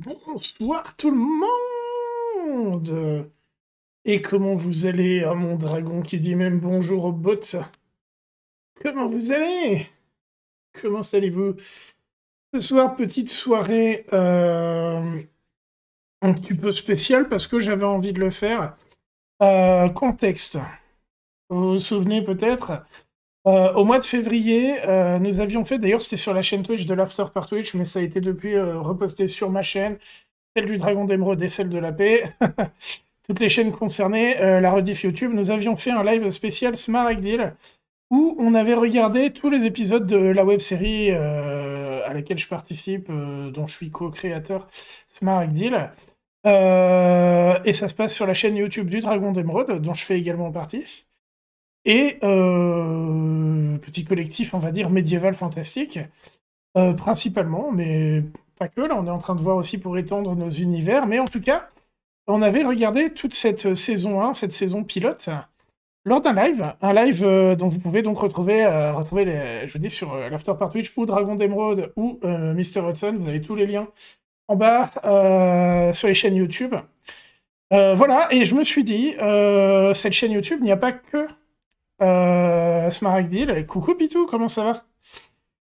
Bonsoir tout le monde. Et comment vous allez, ah, mon dragon qui dit même bonjour aux bots? Comment vous allez? Comment allez-vous? Ce soir, petite soirée un petit peu spéciale parce que j'avais envie de le faire. Contexte. Vous vous souvenez peut-être, au mois de février, nous avions fait, d'ailleurs c'était sur la chaîne Twitch de l'After par Twitch, mais ça a été depuis reposté sur ma chaîne, celle du Dragon d'Emeraude et celle de la paix. Toutes les chaînes concernées, la rediff YouTube, nous avions fait un live spécial Smaragdil, où on avait regardé tous les épisodes de la web-série à laquelle je participe, dont je suis co-créateur, Smaragdil. Et ça se passe sur la chaîne YouTube du Dragon d'Emeraude, dont je fais également partie. Et petit collectif, on va dire, médiéval fantastique, principalement, mais pas que, là on est en train de voir aussi pour étendre nos univers, mais en tout cas, on avait regardé toute cette saison 1, cette saison pilote, lors d'un live, dont vous pouvez donc retrouver je vous dis, sur l'After par Twitch, ou Dragon d'Emeraude, ou Mr. Hudson, vous avez tous les liens en bas sur les chaînes YouTube. Voilà, et je me suis dit, cette chaîne YouTube, il n'y a pas que Smaragdil. Coucou Pitou, comment ça va?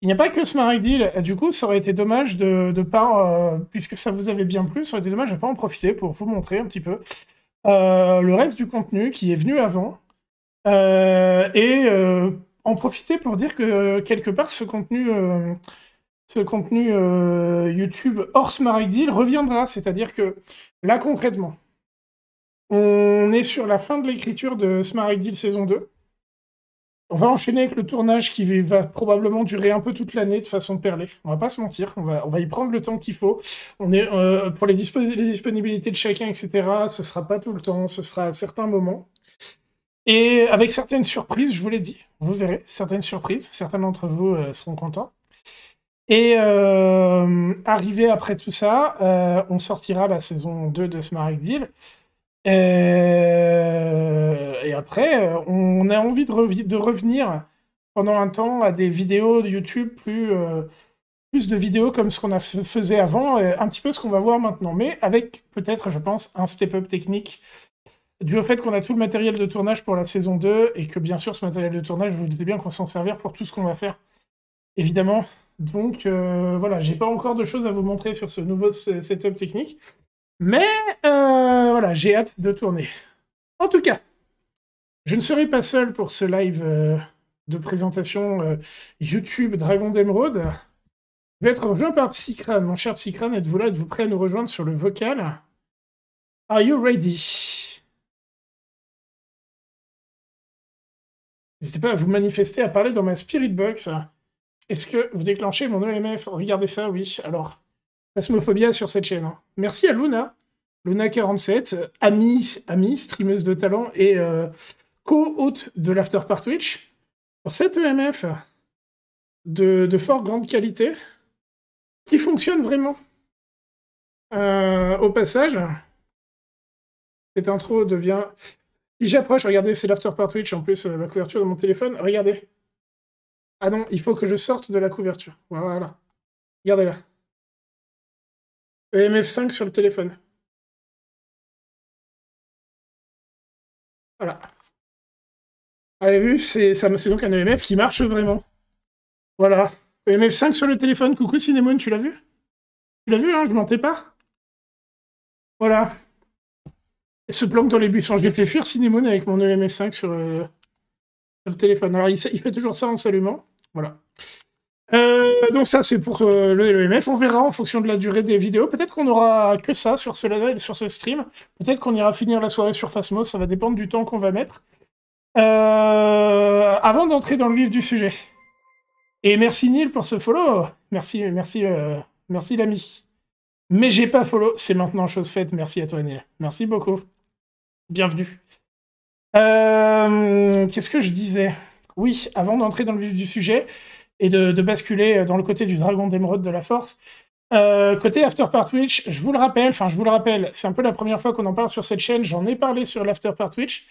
Il n'y a pas que Smaragdil. Du coup, ça aurait été dommage de pas, puisque ça vous avait bien plu, ça aurait été dommage de pas en profiter pour vous montrer un petit peu le reste du contenu qui est venu avant, et en profiter pour dire que quelque part ce contenu YouTube hors Smaragdil reviendra. C'est-à-dire que là concrètement, on est sur la fin de l'écriture de Smaragdil saison 2. On va enchaîner avec le tournage qui va probablement durer un peu toute l'année de façon perlée. On va pas se mentir, on va y prendre le temps qu'il faut. On est pour les disponibilités de chacun, etc. Ce sera pas tout le temps, ce sera à certains moments. Et avec certaines surprises, je vous l'ai dit, vous verrez, certaines surprises, certains d'entre vous seront contents. Et arrivé après tout ça, on sortira la saison 2 de Smaragdil. Et après, on a envie de revenir pendant un temps à des vidéos de YouTube, plus de vidéos comme ce qu'on faisait avant, un petit peu ce qu'on va voir maintenant, mais avec peut-être, je pense, un step-up technique, dû au fait qu'on a tout le matériel de tournage pour la saison 2, et que bien sûr, ce matériel de tournage, vous vous doutez bien qu'on va s'en servir pour tout ce qu'on va faire, évidemment. Donc voilà, j'ai pas encore de choses à vous montrer sur ce nouveau setup technique, mais voilà, j'ai hâte de tourner. En tout cas, je ne serai pas seul pour ce live de présentation YouTube Dragon d'Emeraude. Je vais être rejoint par Psycrane. Mon cher Psycrane, êtes-vous là? Êtes-vous prêt à nous rejoindre sur le vocal? Are you ready? N'hésitez pas à vous manifester, à parler dans ma Spirit Box. Est-ce que vous déclenchez mon EMF? Regardez ça, oui. Alors, Phasmophobia sur cette chaîne. Hein. Merci à Luna. Luna47, amie, streameuse de talent et co-hôte de l'After par Twitch, pour cette EMF de fort grande qualité, qui fonctionne vraiment. Au passage, cette intro devient... Si j'approche, regardez, c'est l'After par Twitch, en plus, la couverture de mon téléphone, regardez. Ah non, il faut que je sorte de la couverture. Voilà. Regardez là. EMF5 sur le téléphone. Voilà. Vous avez vu, c'est donc un EMF qui marche vraiment. Voilà. EMF5 sur le téléphone. Coucou Cinnamon, tu l'as vu? Tu l'as vu, hein, je mentais pas. Voilà. Elle se planque dans les buissons. Je l'ai fait fuir Cinnamon avec mon EMF5 sur le téléphone. Alors il fait toujours ça en s'allumant. Voilà. Donc ça, c'est pour le EMF. On verra en fonction de la durée des vidéos. Peut-être qu'on aura que ça sur ce level, sur ce stream. Peut-être qu'on ira finir la soirée sur Phasmos. Ça va dépendre du temps qu'on va mettre. Avant d'entrer dans le vif du sujet. Et merci Neil pour ce follow. Merci l'ami. Mais j'ai pas follow. C'est maintenant chose faite. Merci à toi Neil. Merci beaucoup. Bienvenue. Qu'est-ce que je disais? Oui, avant d'entrer dans le vif du sujet et de basculer dans le côté du Dragon d'Emeraude de la Force, côté After par Twitch, je vous le rappelle, c'est un peu la première fois qu'on en parle sur cette chaîne, j'en ai parlé sur l'After par Twitch.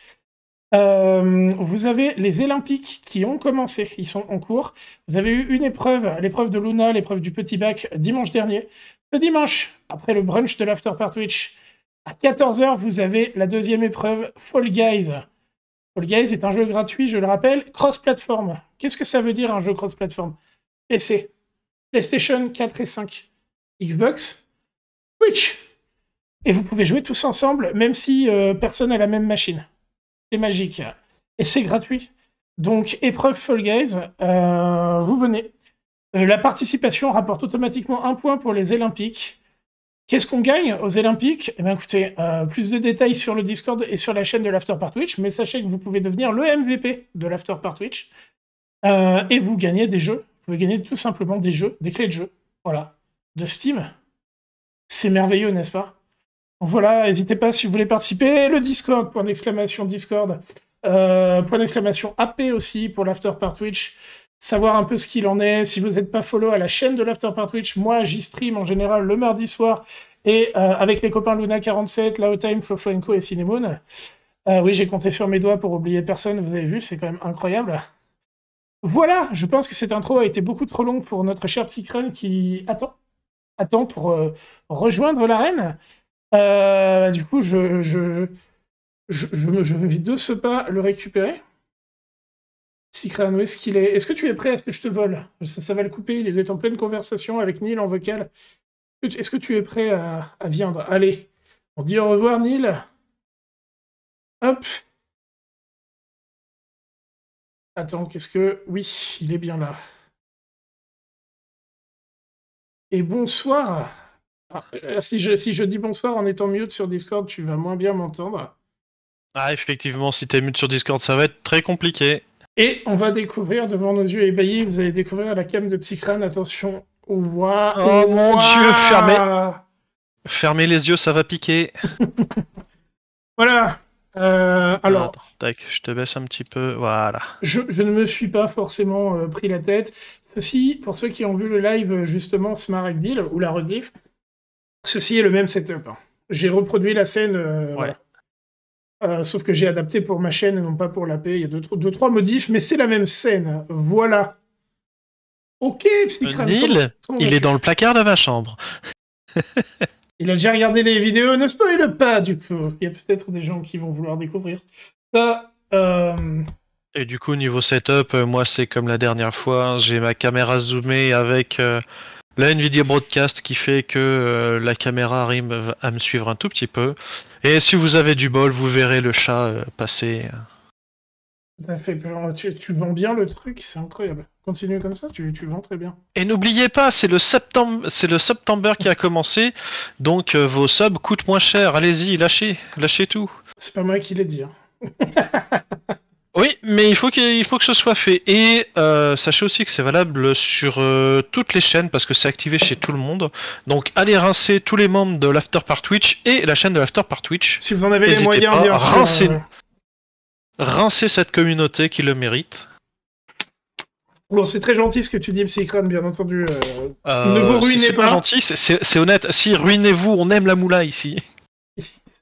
Vous avez les Olympiques qui ont commencé, ils sont en cours. Vous avez eu une épreuve, l'épreuve de Luna, l'épreuve du petit bac, dimanche dernier. Le dimanche, après le brunch de l'After par Twitch, à 14h, vous avez la deuxième épreuve, Fall Guys. Fall Guys est un jeu gratuit, je le rappelle, cross-platform. Qu'est-ce que ça veut dire un jeu cross-platform? PC, PlayStation 4 et 5, Xbox, Twitch. Et vous pouvez jouer tous ensemble, même si personne n'a la même machine. C'est magique. Et c'est gratuit. Donc, épreuve Fall Guys, vous venez. La participation rapporte automatiquement 1 point pour les Olympiques. Qu'est-ce qu'on gagne aux Olympiques? Eh bien, écoutez, plus de détails sur le Discord et sur la chaîne de l'After par Twitch, mais sachez que vous pouvez devenir le MVP de l'After par Twitch. Et vous gagnez des jeux. Vous pouvez gagner tout simplement des jeux, des clés de jeu. Voilà. De Steam. C'est merveilleux, n'est-ce pas? Voilà, n'hésitez pas si vous voulez participer. Le Discord, point d'exclamation Discord. Point d'exclamation AP aussi pour l'After par Twitch. Savoir un peu ce qu'il en est. Si vous n'êtes pas follow à la chaîne de l'After par Twitch, moi j'y stream en général le mardi soir et avec les copains Luna47, Laotime, Flofloenco et Cinemoon. Oui, j'ai compté sur mes doigts pour oublier personne, vous avez vu, c'est quand même incroyable. Voilà, je pense que cette intro a été beaucoup trop longue pour notre cher Psycrun qui attend pour rejoindre l'arène. Du coup, je vais de ce pas le récupérer. Psycrane, où est-ce qu'il est? Est-ce que tu es prêt à ce que je te vole? Ça va le couper, il est en pleine conversation avec Neil en vocal. Est-ce que tu es prêt à viendre? Allez, on dit au revoir, Neil. Hop. Attends, qu'est-ce que... Oui, il est bien là. Et bonsoir. Si je dis bonsoir en étant mute sur Discord, tu vas moins bien m'entendre. Ah, effectivement, si t'es mute sur Discord, ça va être très compliqué. Et on va découvrir, devant nos yeux ébahis, vous allez découvrir la cam de Psycrane, attention. Ouah, oh mon Dieu, fermez les yeux, ça va piquer. Voilà. Alors, attends, tac, je te baisse un petit peu, voilà. Je ne me suis pas forcément pris la tête. Ceci, pour ceux qui ont vu le live, justement, Smart Deal, ou la rediff, ceci est le même setup. Hein. J'ai reproduit la scène, ouais. voilà. Sauf que j'ai adapté pour ma chaîne et non pas pour l'AP. Il y a deux, trois modifs, mais c'est la même scène. Voilà. Ok, Psycrane. Neil, il est dans le placard de ma chambre. Il a déjà regardé les vidéos, ne spoil pas, du coup. Il y a peut-être des gens qui vont vouloir découvrir ça. Et du coup, niveau setup, moi, c'est comme la dernière fois. J'ai ma caméra zoomée avec la Nvidia Broadcast qui fait que la caméra arrive à me suivre un tout petit peu. Et si vous avez du bol, vous verrez le chat passer. Tout à fait. Tu vends bien le truc, c'est incroyable. Continue comme ça, tu vends très bien. Et n'oubliez pas, c'est le September qui a commencé, donc vos subs coûtent moins cher. Allez-y, lâchez tout. C'est pas moi qui l'ai dit. Hein. Oui, mais il faut que ce soit fait. Et sachez aussi que c'est valable sur toutes les chaînes parce que c'est activé chez tout le monde. Donc allez rincer tous les membres de l'After par Twitch et la chaîne de l'After par Twitch. Si vous en avez les moyens, bien sûr. Rincer cette communauté qui le mérite. Bon, c'est très gentil ce que tu dis, Psycrane, bien entendu. Ne vous ruinez pas. C'est pas gentil, c'est honnête. Si, ruinez-vous, on aime la moula ici.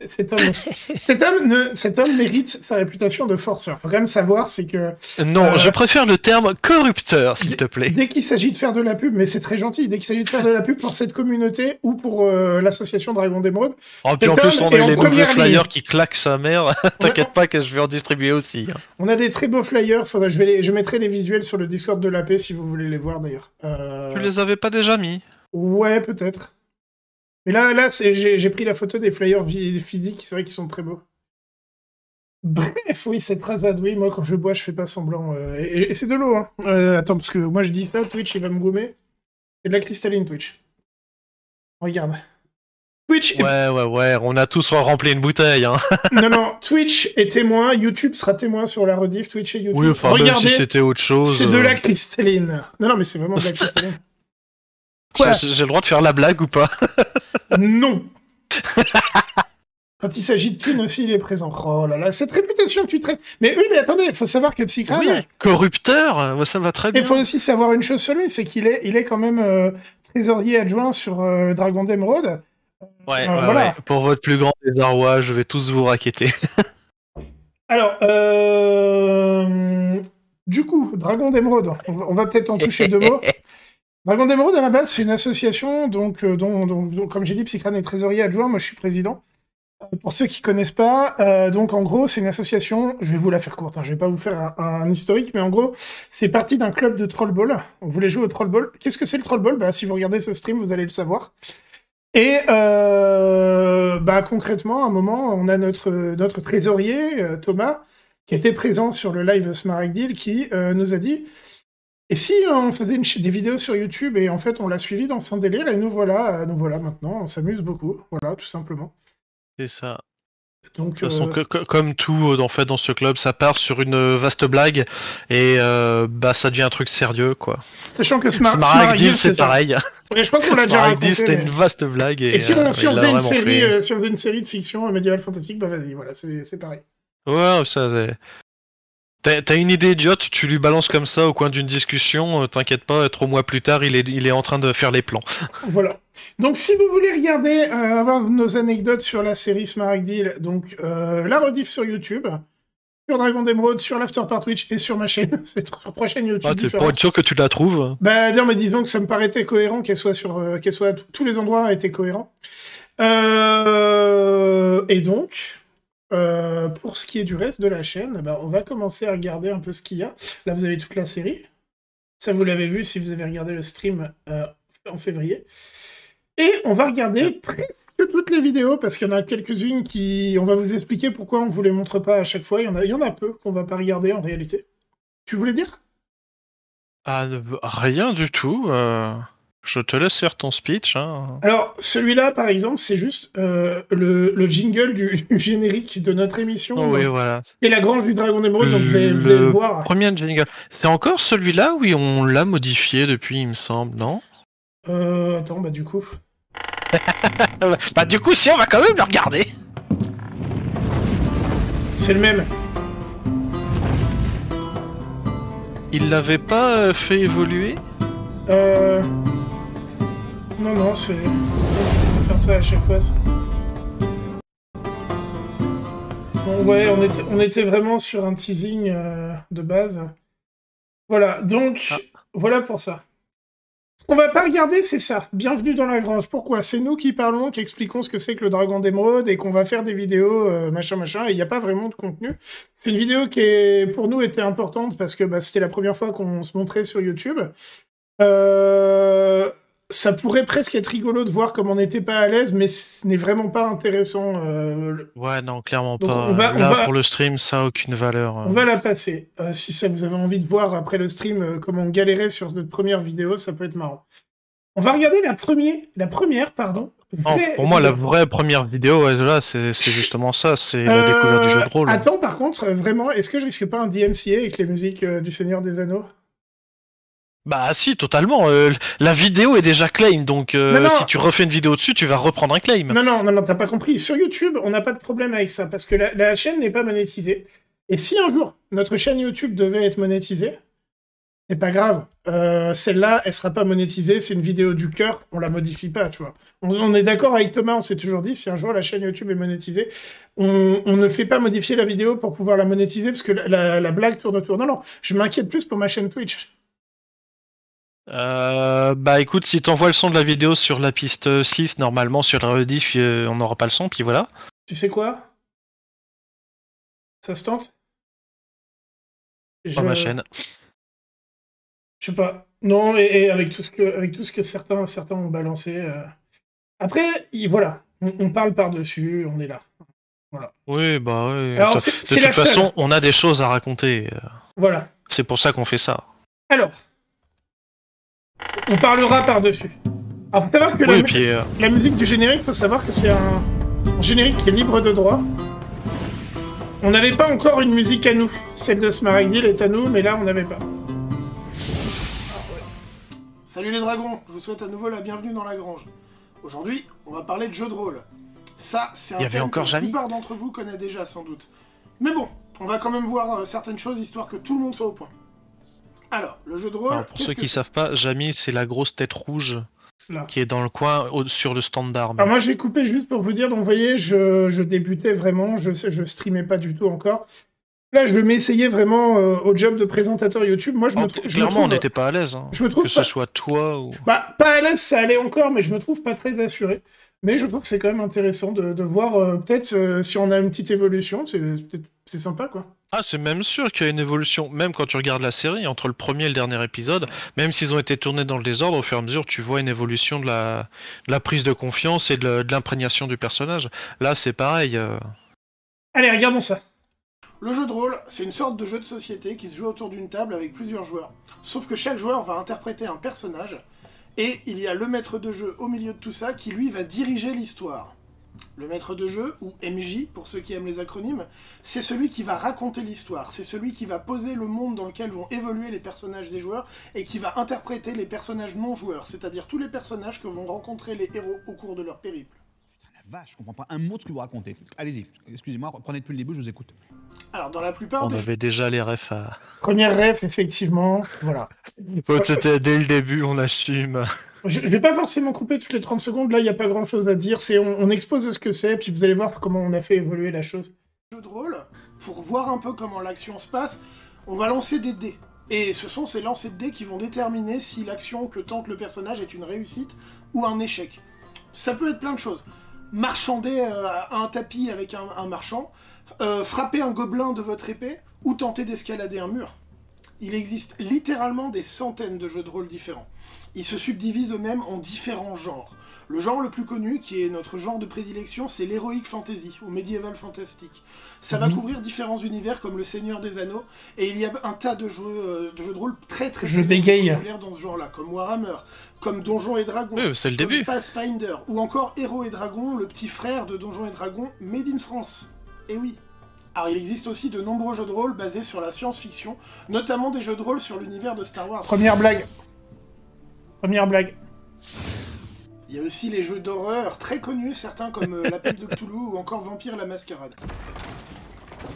Cet homme mérite sa réputation de forceur. Faut quand même savoir, c'est que... Non, je préfère le terme corrupteur, s'il te plaît. Dès qu'il s'agit de faire de la pub, mais c'est très gentil, dès qu'il s'agit de faire de la pub pour cette communauté ou pour l'association Dragon d'Emeraude... Oh, puis en plus, on a les nouveaux flyers qui claquent sa mère. T'inquiète pas que je vais en distribuer aussi. On a des très beaux flyers. Je mettrai les visuels sur le Discord de l'AP si vous voulez les voir, d'ailleurs. Tu les avais pas déjà mis? Ouais, peut-être. Mais là j'ai pris la photo des flyers physiques, c'est vrai qu'ils sont très beaux. Bref, oui, cette rasade, oui, moi quand je bois, je fais pas semblant. Et c'est de l'eau, hein. Attends, parce que moi je dis ça, Twitch, il va me gommer. C'est de la cristalline, Twitch. Regarde. Twitch Ouais, on a tous rempli une bouteille, hein. Non, Twitch est témoin, YouTube sera témoin sur la rediff, Twitch et YouTube. Oui, enfin, regardez, même si c'était autre chose... C'est de la cristalline. Non, mais c'est vraiment de la cristalline. J'ai le droit de faire la blague ou pas? Non. Quand il s'agit de thunes aussi, il est présent. Oh là là, cette réputation que tu traites. Mais oui, mais attendez, il faut savoir que Psycrane... Oui, corrupteur, moi ça me va très bien. Il faut aussi savoir une chose sur lui, c'est qu'il est quand même trésorier adjoint sur Dragon d'Emeraude. Voilà. Ouais. Pour votre plus grand désarroi, je vais tous vous raqueter. Alors, du coup, Dragon d'Emeraude, on va peut-être en toucher deux mots. Dragon d'Emeraude, à la base, c'est une association donc, dont, comme j'ai dit, Psycrane est trésorier adjoint, moi je suis président. Pour ceux qui connaissent pas, donc en gros, c'est une association, je vais vous la faire courte, hein, je vais pas vous faire un historique, mais en gros, c'est parti d'un club de trollball. On voulait jouer au trollball. Qu'est-ce que c'est le trollball? Bah, si vous regardez ce stream, vous allez le savoir. Et bah, concrètement, à un moment, on a notre trésorier, Thomas, qui était présent sur le live Smaragdil, qui nous a dit et si on faisait des vidéos sur YouTube et en fait on l'a suivi dans son délire et nous voilà maintenant, on s'amuse beaucoup, voilà, tout simplement. C'est ça. Donc, De toute façon, comme tout en fait dans ce club, ça part sur une vaste blague et bah ça devient un truc sérieux quoi. sachant que Smaragdil c'est pareil. Ouais, je crois qu'on l'a déjà raconté. C'était une vaste blague et si on faisait une série, si on faisait une série de fiction médiévale fantastique, bah vas-y, voilà, c'est pareil. Ouais, ça c'est. T'as une idée idiote, tu lui balances comme ça au coin d'une discussion, t'inquiète pas, 3 mois plus tard, il est en train de faire les plans. Voilà. Donc si vous voulez regarder, avoir nos anecdotes sur la série Smaragdil, donc la rediff sur YouTube, sur Dragon d'Emeraude, sur l'Afterpart Twitch et sur ma chaîne, c'est sur 3 chaînes YouTube différentes. Pour être sûr que tu la trouves. Bah non, mais disons que ça me paraissait cohérent qu'elle soit à tous les endroits étaient cohérents. Et donc... pour ce qui est du reste de la chaîne, bah, on va commencer à regarder un peu ce qu'il y a. Là, vous avez toute la série. Ça, vous l'avez vu si vous avez regardé le stream en février. Et on va regarder presque toutes les vidéos, parce qu'il y en a quelques-unes qui... On va vous expliquer pourquoi on ne vous les montre pas à chaque fois. Il y en a peu qu'on va pas regarder en réalité. Tu voulais dire? Ah, rien du tout. Je te laisse faire ton speech. Hein. Alors, celui-là, par exemple, c'est juste le jingle du générique de notre émission. Oh, oui, voilà. Et la grange du Dragon d'Emeraude, donc vous allez le voir. Premier jingle. C'est encore celui-là? Oui, on l'a modifié depuis, il me semble, non? Attends, bah du coup... bah du coup, si, on va quand même le regarder. C'est le même. Il l'avait pas fait évoluer? Non, c'est... On va faire ça à chaque fois. Bon, ouais, on était vraiment sur un teasing de base. Voilà, donc, voilà pour ça. Ce qu'on va pas regarder, c'est ça. Bienvenue dans la grange. Pourquoi? C'est nous qui parlons, qui expliquons ce que c'est que le Dragon d'Emeraude et qu'on va faire des vidéos, machin, et il n'y a pas vraiment de contenu. C'est une vidéo qui, pour nous, était importante parce que bah, c'était la première fois qu'on se montrait sur YouTube. Ça pourrait presque être rigolo de voir comme on n'était pas à l'aise, mais ce n'est vraiment pas intéressant. Ouais, non, clairement donc pas. Pour le stream, ça n'a aucune valeur. On va la passer. Si ça vous avez envie de voir après le stream comment on galérait sur notre première vidéo, ça peut être marrant. On va regarder la première, pardon. Pour moi, la vraie première vidéo, ouais, là, c'est justement ça, c'est la découverte du jeu de rôle. Attends, par contre, vraiment, est-ce que je risque pas un DMCA avec les musiques du Seigneur des Anneaux? Bah si, totalement. La vidéo est déjà claim, donc si tu refais une vidéo dessus, tu vas reprendre un claim. Non, t'as pas compris. Sur YouTube, on n'a pas de problème avec ça, parce que la chaîne n'est pas monétisée. Et si un jour, notre chaîne YouTube devait être monétisée, c'est pas grave. Celle-là, elle sera pas monétisée, c'est une vidéo du cœur, on la modifie pas, tu vois. On est d'accord avec Thomas, on s'est toujours dit, si un jour la chaîne YouTube est monétisée, on ne fait pas modifier la vidéo pour pouvoir la monétiser, parce que la blague tourne autour. Non, je m'inquiète plus pour ma chaîne Twitch. Bah écoute, si t'envoies le son de la vidéo sur la piste 6, normalement sur la rediff, on n'aura pas le son, puis voilà. Tu sais quoi? Ça se tente? Sur ma chaîne. Je sais pas. Non, et avec tout ce que certains ont balancé. Après, voilà. On parle par-dessus, on est là. Voilà. Oui, bah oui. Alors, de toute façon, on a des choses à raconter. Voilà. C'est pour ça qu'on fait ça. Alors, on parlera par-dessus. Alors, faut savoir que la musique du générique, faut savoir que c'est un générique qui est libre de droit. On n'avait pas encore une musique à nous. Celle de Smaragdil est à nous, mais là, on n'avait pas. Salut les dragons, je vous souhaite à nouveau la bienvenue dans la grange. Aujourd'hui, on va parler de jeux de rôle. Ça, c'est un thème que la plupart d'entre vous connaissent déjà, sans doute. Mais bon, on va quand même voir certaines choses, histoire que tout le monde soit au point. Alors, le jeu de rôle... Alors, pour ceux qui savent pas, Jamy, c'est la grosse tête rouge là, qui est dans le coin, sur le standard. Alors moi, j'ai coupé juste pour vous dire, donc vous voyez, je débutais vraiment, je streamais pas du tout encore. Là, je veux m'essayer vraiment au job de présentateur YouTube. Moi, Clairement, on n'était pas à l'aise. Hein. Je me trouve que ce soit toi ou... Bah, pas à l'aise, ça allait encore, mais je me trouve pas très assuré. Mais je trouve que c'est quand même intéressant de voir peut-être si on a une petite évolution. C'est sympa, quoi. Ah, c'est même sûr qu'il y a une évolution. Même quand tu regardes la série, entre le premier et le dernier épisode, même s'ils ont été tournés dans le désordre, au fur et à mesure, tu vois une évolution de la prise de confiance et de l'imprégnation du personnage. Là, c'est pareil. Allez, regardons ça. Le jeu de rôle, c'est une sorte de jeu de société qui se joue autour d'une table avec plusieurs joueurs. Sauf que chaque joueur va interpréter un personnage, et il y a le maître de jeu au milieu de tout ça qui, lui, va diriger l'histoire. Le maître de jeu, ou MJ pour ceux qui aiment les acronymes, c'est celui qui va raconter l'histoire, c'est celui qui va poser le monde dans lequel vont évoluer les personnages des joueurs et qui va interpréter les personnages non joueurs, c'est-à-dire tous les personnages que vont rencontrer les héros au cours de leur périple. Vache, je comprends pas un mot de ce que vous racontez. Allez-y, excusez-moi, reprenez depuis le début, je vous écoute. Alors, dans la plupart On avait déjà les refs à... Première ref, effectivement, voilà. C'était dès le début, on assume. Je vais pas forcément couper toutes les 30 secondes, là, il n'y a pas grand-chose à dire. On expose ce que c'est, puis vous allez voir comment on a fait évoluer la chose. Jeu de rôle, pour voir un peu comment l'action se passe, on va lancer des dés. Et ce sont ces lancers de dés qui vont déterminer si l'action que tente le personnage est une réussite ou un échec. Ça peut être plein de choses. Marchander un tapis avec un marchand, frapper un gobelin de votre épée, ou tenter d'escalader un mur. Il existe littéralement des centaines de jeux de rôle différents. Ils se subdivisent eux-mêmes en différents genres. Le genre le plus connu, qui est notre genre de prédilection, c'est l'heroic fantasy, ou medieval fantastic. Ça va couvrir différents univers comme le Seigneur des Anneaux, et il y a un tas de jeux de rôle très populaires dans ce genre-là, comme Warhammer, comme Donjons et Dragons, c'est le début. Pathfinder, ou encore Héros et Dragons, le petit frère de Donjons et Dragons, made in France. Et oui. Alors il existe aussi de nombreux jeux de rôle basés sur la science-fiction, notamment des jeux de rôle sur l'univers de Star Wars. Première blague. Il y a aussi les jeux d'horreur très connus, certains comme L'Appel de Cthulhu ou encore Vampire la Mascarade.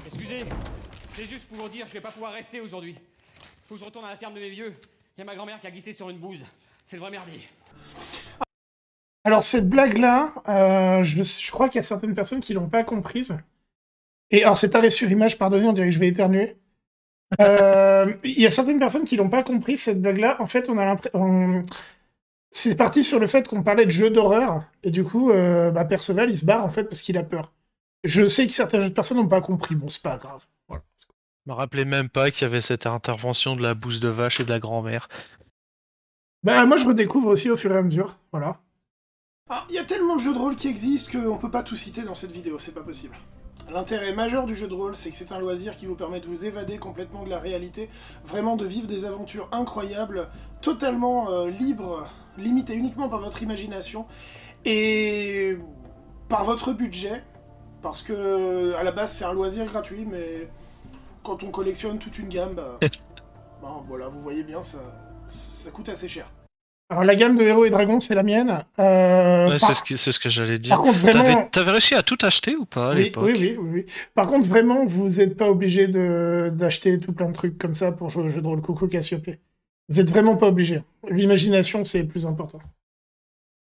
Excusez, c'est juste pour vous dire, je vais pas pouvoir rester aujourd'hui. Faut que je retourne à la ferme de mes vieux. Il y a ma grand-mère qui a glissé sur une bouse. C'est le vrai merdier. Alors cette blague-là, je crois qu'il y a certaines personnes qui l'ont pas comprise. Et alors c'est arrêt sur image, pardonnez, on dirait que je vais éternuer. Il y a certaines personnes qui l'ont pas compris cette blague-là. En fait, on a l'impression... C'est parti sur le fait qu'on parlait de jeux d'horreur, et du coup, Perceval, il se barre, en fait, parce qu'il a peur. Je sais que certaines personnes n'ont pas compris, bon, c'est pas grave. Voilà. Je me rappelais même pas qu'il y avait cette intervention de la bouse de vache et de la grand-mère. Bah, moi, je redécouvre aussi au fur et à mesure, voilà. Il y a tellement de jeux de rôle qui existent qu'on peut pas tout citer dans cette vidéo, c'est pas possible. L'intérêt majeur du jeu de rôle, c'est que c'est un loisir qui vous permet de vous évader complètement de la réalité, vraiment de vivre des aventures incroyables, totalement libres, limitées uniquement par votre imagination, et par votre budget, parce que à la base c'est un loisir gratuit, mais quand on collectionne toute une gamme, voilà, vous voyez bien, ça coûte assez cher. Alors la gamme de Héros et Dragons, c'est la mienne. Ouais, c'est ce que j'allais dire. Par contre, vraiment... T'avais réussi à tout acheter ou pas à l'époque ? Oui. Par contre, vraiment, vous n'êtes pas obligé d'acheter tout plein de trucs comme ça pour jouer au jeu de rôle Coucou Cassiopée. Vous n'êtes vraiment pas obligé. L'imagination, c'est le plus important.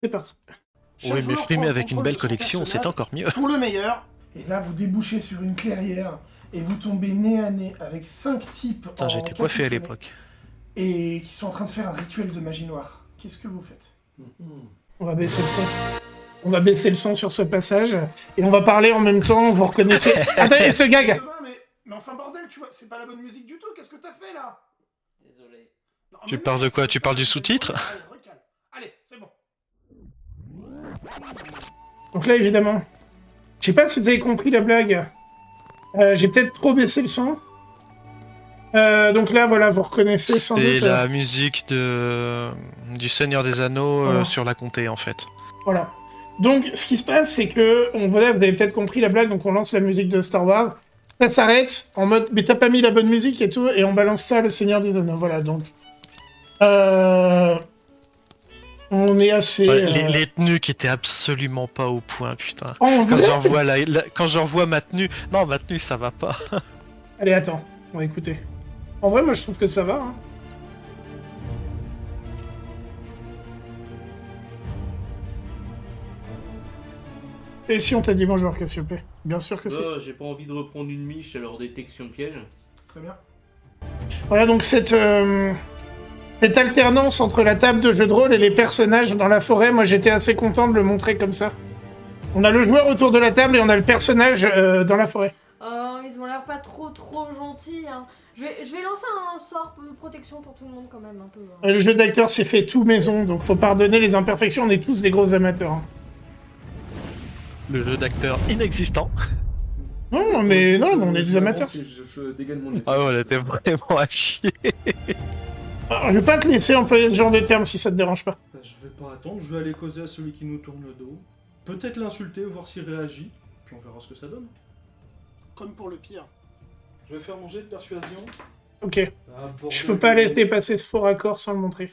C'est parti. Oui, mais frimer avec une belle collection, c'est encore mieux. Pour le meilleur. Et là, vous débouchez sur une clairière et vous tombez nez à nez avec 5 types. Putain, j'ai été coiffé à l'époque. Et qui sont en train de faire un rituel de magie noire. Qu'est-ce que vous faites? On va baisser le son. On va baisser le son sur ce passage, et on va parler en même temps, vous reconnaissez... Attendez, ce gag! Mais enfin, bordel, tu vois, c'est pas la bonne musique du tout, qu'est-ce que t'as fait, là? Désolé. Non, tu parles de quoi? Tu parles du sous-titre? Allez, c'est bon. Donc là, évidemment, je sais pas si vous avez compris la blague. J'ai peut-être trop baissé le son. Donc là, voilà, vous reconnaissez sans doute... C'est la musique du Seigneur des Anneaux sur la comté, en fait. Voilà. Donc, ce qui se passe, c'est que, voilà, vous avez peut-être compris la blague, donc on lance la musique de Star Wars, ça s'arrête, en mode, mais t'as pas mis la bonne musique et tout, et on balance ça, le Seigneur des Anneaux, voilà, donc... On est assez... Ouais, les tenues qui étaient absolument pas au point, putain. Quand j'en vois ma tenue... Non, ma tenue, ça va pas. Allez, attends, on va écouter. En vrai, moi, je trouve que ça va, hein. Et si on t'a dit bonjour, Cassiopée? Bien sûr que si. J'ai pas envie de reprendre une miche à leur détection piège. Très bien. Voilà donc cette alternance entre la table de jeu de rôle et les personnages dans la forêt, moi j'étais assez content de le montrer comme ça. On a le joueur autour de la table et on a le personnage dans la forêt. Ils ont l'air pas trop gentils. Hein. Je vais lancer un sort de protection pour tout le monde quand même un peu. Hein. Le jeu d'acteur c'est fait tout maison, donc faut pardonner les imperfections, on est tous des gros amateurs. Hein. Le jeu d'acteur inexistant. Non, mais non, on est des amateurs. Je dégaine mon épée. Ah ouais, on était vraiment à chier. Alors, je vais pas te laisser employer ce genre de termes si ça te dérange pas. Bah, je vais pas attendre, je vais aller causer à celui qui nous tourne le dos. Peut-être l'insulter, voir s'il réagit, puis on verra ce que ça donne. Comme pour le pire. Je vais faire mon jet de persuasion. Ok. Ah, bordel. Je peux pas laisser passer ce faux raccord sans le montrer.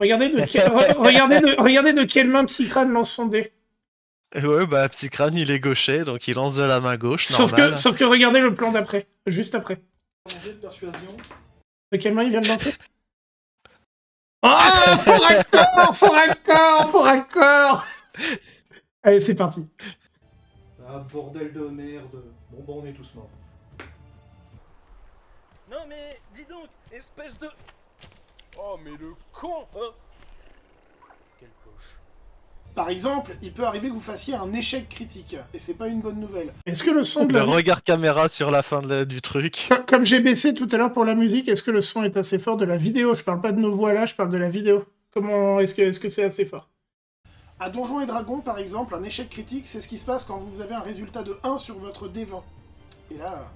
Regardez de quelle main Psycrane lance son dé. Ouais, bah Psycrane il est gaucher, donc il lance de la main gauche, Sauf normal. que regardez le plan d'après, juste après. Mon jet de persuasion. De quelle main il vient de lancer? Oh, faux raccord. Allez, c'est parti. Ah, bordel de merde. Bon, bah, on est tous morts. Non mais, dis donc, espèce de... Oh mais le con, hein. Quelle poche. Par exemple, il peut arriver que vous fassiez un échec critique, et c'est pas une bonne nouvelle. Est-ce que le son de Le la... regard caméra sur la fin du truc. Comme j'ai baissé tout à l'heure pour la musique, est-ce que le son est assez fort de la vidéo? Je parle pas de nos voix là, je parle de la vidéo. Comment est-ce que c'est assez fort? À Donjons et Dragons, par exemple, un échec critique, c'est ce qui se passe quand vous avez un résultat de 1 sur votre D20. Et là...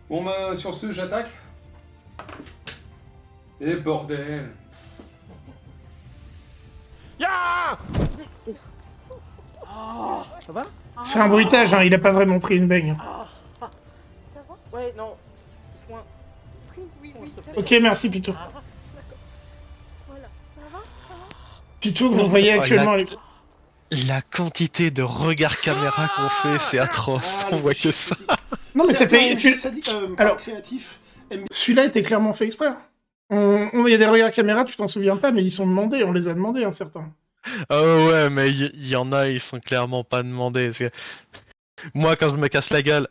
Bon bah sur ce j'attaque. Et bordel. Ya. Ça va? C'est un bruitage, hein, il a pas vraiment pris une baigne. Ça va? Ouais, non. Soin. Oui. Ok, merci Pitou. Voilà. Ça va? Pitou, que vous voyez actuellement... La quantité de regards caméra qu'on fait, c'est atroce. On voit que ça. Non mais ça fait... Alors, créatif. celui-là était clairement fait exprès. Il y a des regards caméra, tu t'en souviens pas, mais ils sont demandés, on les a demandés, hein, certains. Ah ouais, mais il y en a, ils sont clairement pas demandés. Parce que... Moi, quand je me casse la gueule,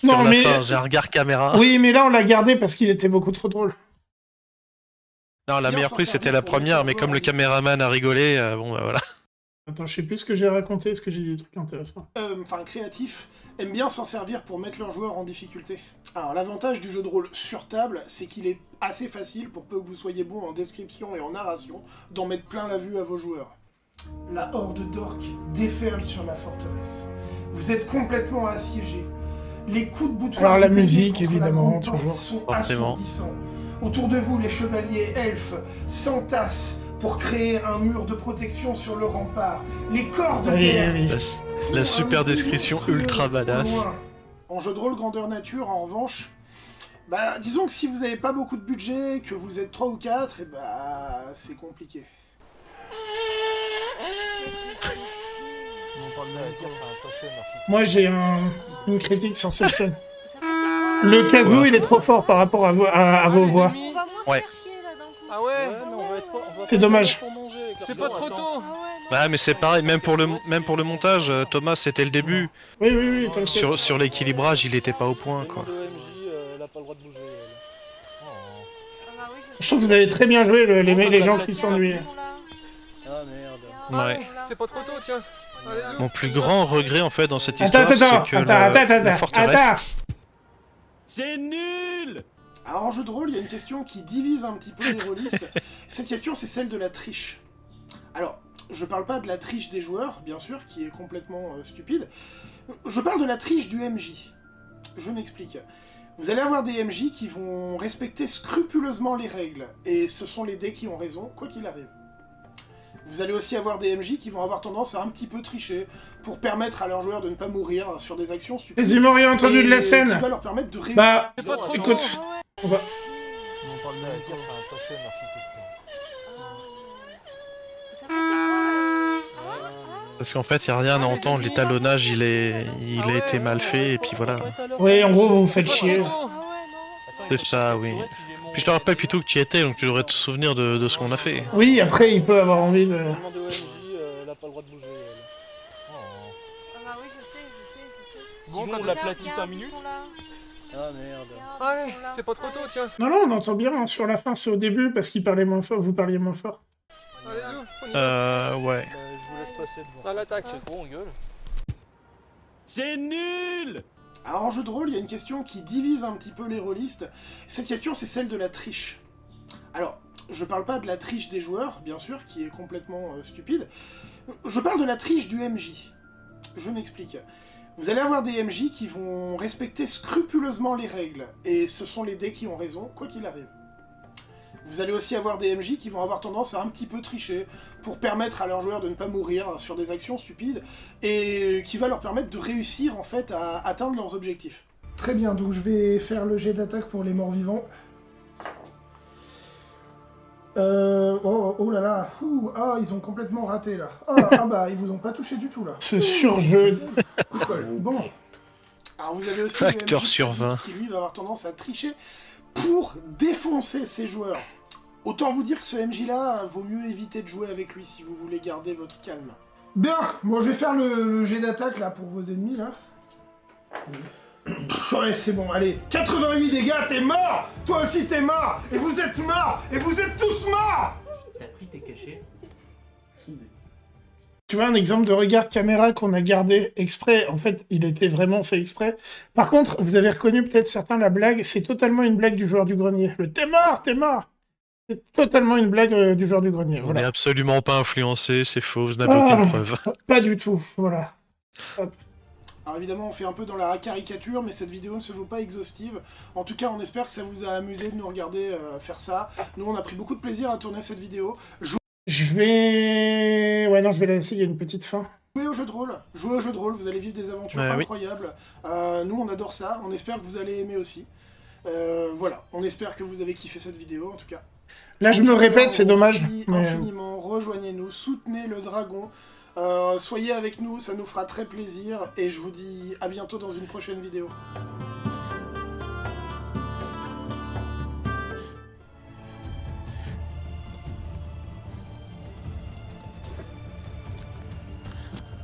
Non, mais... j'ai un regard caméra. Oui, mais là, on l'a gardé parce qu'il était beaucoup trop drôle. Non, la meilleure prise, c'était la première, mais comme le caméraman a rigolé, bon bah voilà. Attends, je sais plus ce que j'ai raconté, est-ce que j'ai dit des trucs intéressants? Créatif aiment bien s'en servir pour mettre leurs joueurs en difficulté. Alors, l'avantage du jeu de rôle sur table, c'est qu'il est assez facile, pour peu que vous soyez bon en description et en narration, d'en mettre plein la vue à vos joueurs. La horde d'orques déferle sur la forteresse. Vous êtes complètement assiégés. Les coups de boutoir Alors, la qui pètent musique, contre la évidemment, grande porte toujours. sont Forcément. assourdissants. Autour de vous, les chevaliers elfes s'entassent pour créer un mur de protection sur le rempart. Les corps de guerre La super description ultra badass. En jeu de rôle grandeur nature, en revanche, bah disons que si vous n'avez pas beaucoup de budget, que vous êtes 3 ou 4, et bah c'est compliqué. Moi, j'ai une critique sur cette scène. Le casou, il est trop fort par rapport à vos voix. Ouais. Ah ouais, C'est dommage. c'est pas trop tôt. Ouais, mais c'est pareil, même pour le montage, Thomas, c'était le début. Oui, t'inquiète. Sur l'équilibrage, il était pas au point, quoi. Je trouve que vous avez très bien joué les gens qui s'ennuient. Ah merde. Ouais. C'est pas trop tôt, tiens. Allez-y. Mon plus grand regret, en fait, dans cette histoire, c'est que la forteresse... Attends. C'est nul. Alors en jeu de rôle, il y a une question qui divise un petit peu les rôlistes. Cette question, c'est celle de la triche. Alors, je parle pas de la triche des joueurs, bien sûr, qui est complètement stupide. Je parle de la triche du MJ. Je m'explique. Vous allez avoir des MJ qui vont respecter scrupuleusement les règles, et ce sont les dés qui ont raison, quoi qu'il arrive. Vous allez aussi avoir des MJ qui vont avoir tendance à un petit peu tricher, pour permettre à leurs joueurs de ne pas mourir sur des actions stupides. Les humours ont entendu de la scène. Qui va leur permettre de réussir. Bah, C'est pas trop écoute, tôt. on va... Parce qu'en fait, il n'y a rien à entendre, l'étalonnage, il a été mal fait, et puis voilà. Oui, en gros, vous vous faites chier. C'est ça, oui. Puis je te rappelle plutôt que tu y étais, donc tu devrais te souvenir de ce qu'on a fait. Oui, après, il peut avoir envie de... Elle a pas le droit de bouger. Ah Bah oui, je sais. Bon, Sinon, on l'aplatit 5 minutes. Ah merde. Allez, c'est pas trop tôt, tiens. Non, on entend bien, hein, sur la fin, c'est au début, parce qu'il parlait moins fort, vous parliez moins fort. Allez-y, on y va. Ouais. Je vous laisse passer devant. À l'attaque. C'est trop, on gueule. C'est nul! Alors en jeu de rôle, il y a une question qui divise un petit peu les rôlistes. Cette question, c'est celle de la triche. Alors, je parle pas de la triche des joueurs, bien sûr, qui est complètement stupide. Je parle de la triche du MJ. Je m'explique. Vous allez avoir des MJ qui vont respecter scrupuleusement les règles, et ce sont les dés qui ont raison, quoi qu'il arrive. Vous allez aussi avoir des MJ qui vont avoir tendance à un petit peu tricher, pour permettre à leurs joueurs de ne pas mourir sur des actions stupides, et qui va leur permettre de réussir, en fait, à atteindre leurs objectifs. Très bien, donc je vais faire le jet d'attaque pour les morts-vivants. Oh là là, ils ont complètement raté là. Bah ils vous ont pas touché du tout là. Ce surjeu. Bon. Alors vous avez aussi Acteur le MJ sur 20. qui lui va avoir tendance à tricher pour défoncer ses joueurs. Autant vous dire que ce MJ là, vaut mieux éviter de jouer avec lui si vous voulez garder votre calme. Bien, bon je vais faire le jet d'attaque là pour vos ennemis là. Ouais, c'est bon, allez. 88 dégâts, t'es mort! Toi aussi, t'es mort! Et vous êtes morts! Et vous êtes tous morts! T'as pris tes cachets? Tu vois un exemple de regard caméra qu'on a gardé exprès. En fait, il était vraiment fait exprès. Par contre, vous avez reconnu peut-être certains la blague. C'est totalement une blague du joueur du grenier. Le t'es mort, t'es mort! C'est totalement une blague du joueur du grenier. On Voilà. n'est absolument pas influencé, c'est faux, vous n'avez aucune preuve. Pas du tout, voilà. Hop. Alors évidemment, on fait un peu dans la caricature, mais cette vidéo ne se vaut pas exhaustive. En tout cas, on espère que ça vous a amusé de nous regarder faire ça. Nous, on a pris beaucoup de plaisir à tourner cette vidéo. Je vais... Ouais, non, je vais la laisser, il y a une petite fin. Jouez au jeu de rôle. Jouez au jeu de rôle, vous allez vivre des aventures incroyables. Nous, on adore ça. On espère que vous allez aimer aussi. Voilà, on espère que vous avez kiffé cette vidéo, en tout cas. Là, je me répète, c'est dommage. Mais... Infiniment, rejoignez-nous, soutenez le dragon. Soyez avec nous, ça nous fera très plaisir, et je vous dis à bientôt dans une prochaine vidéo.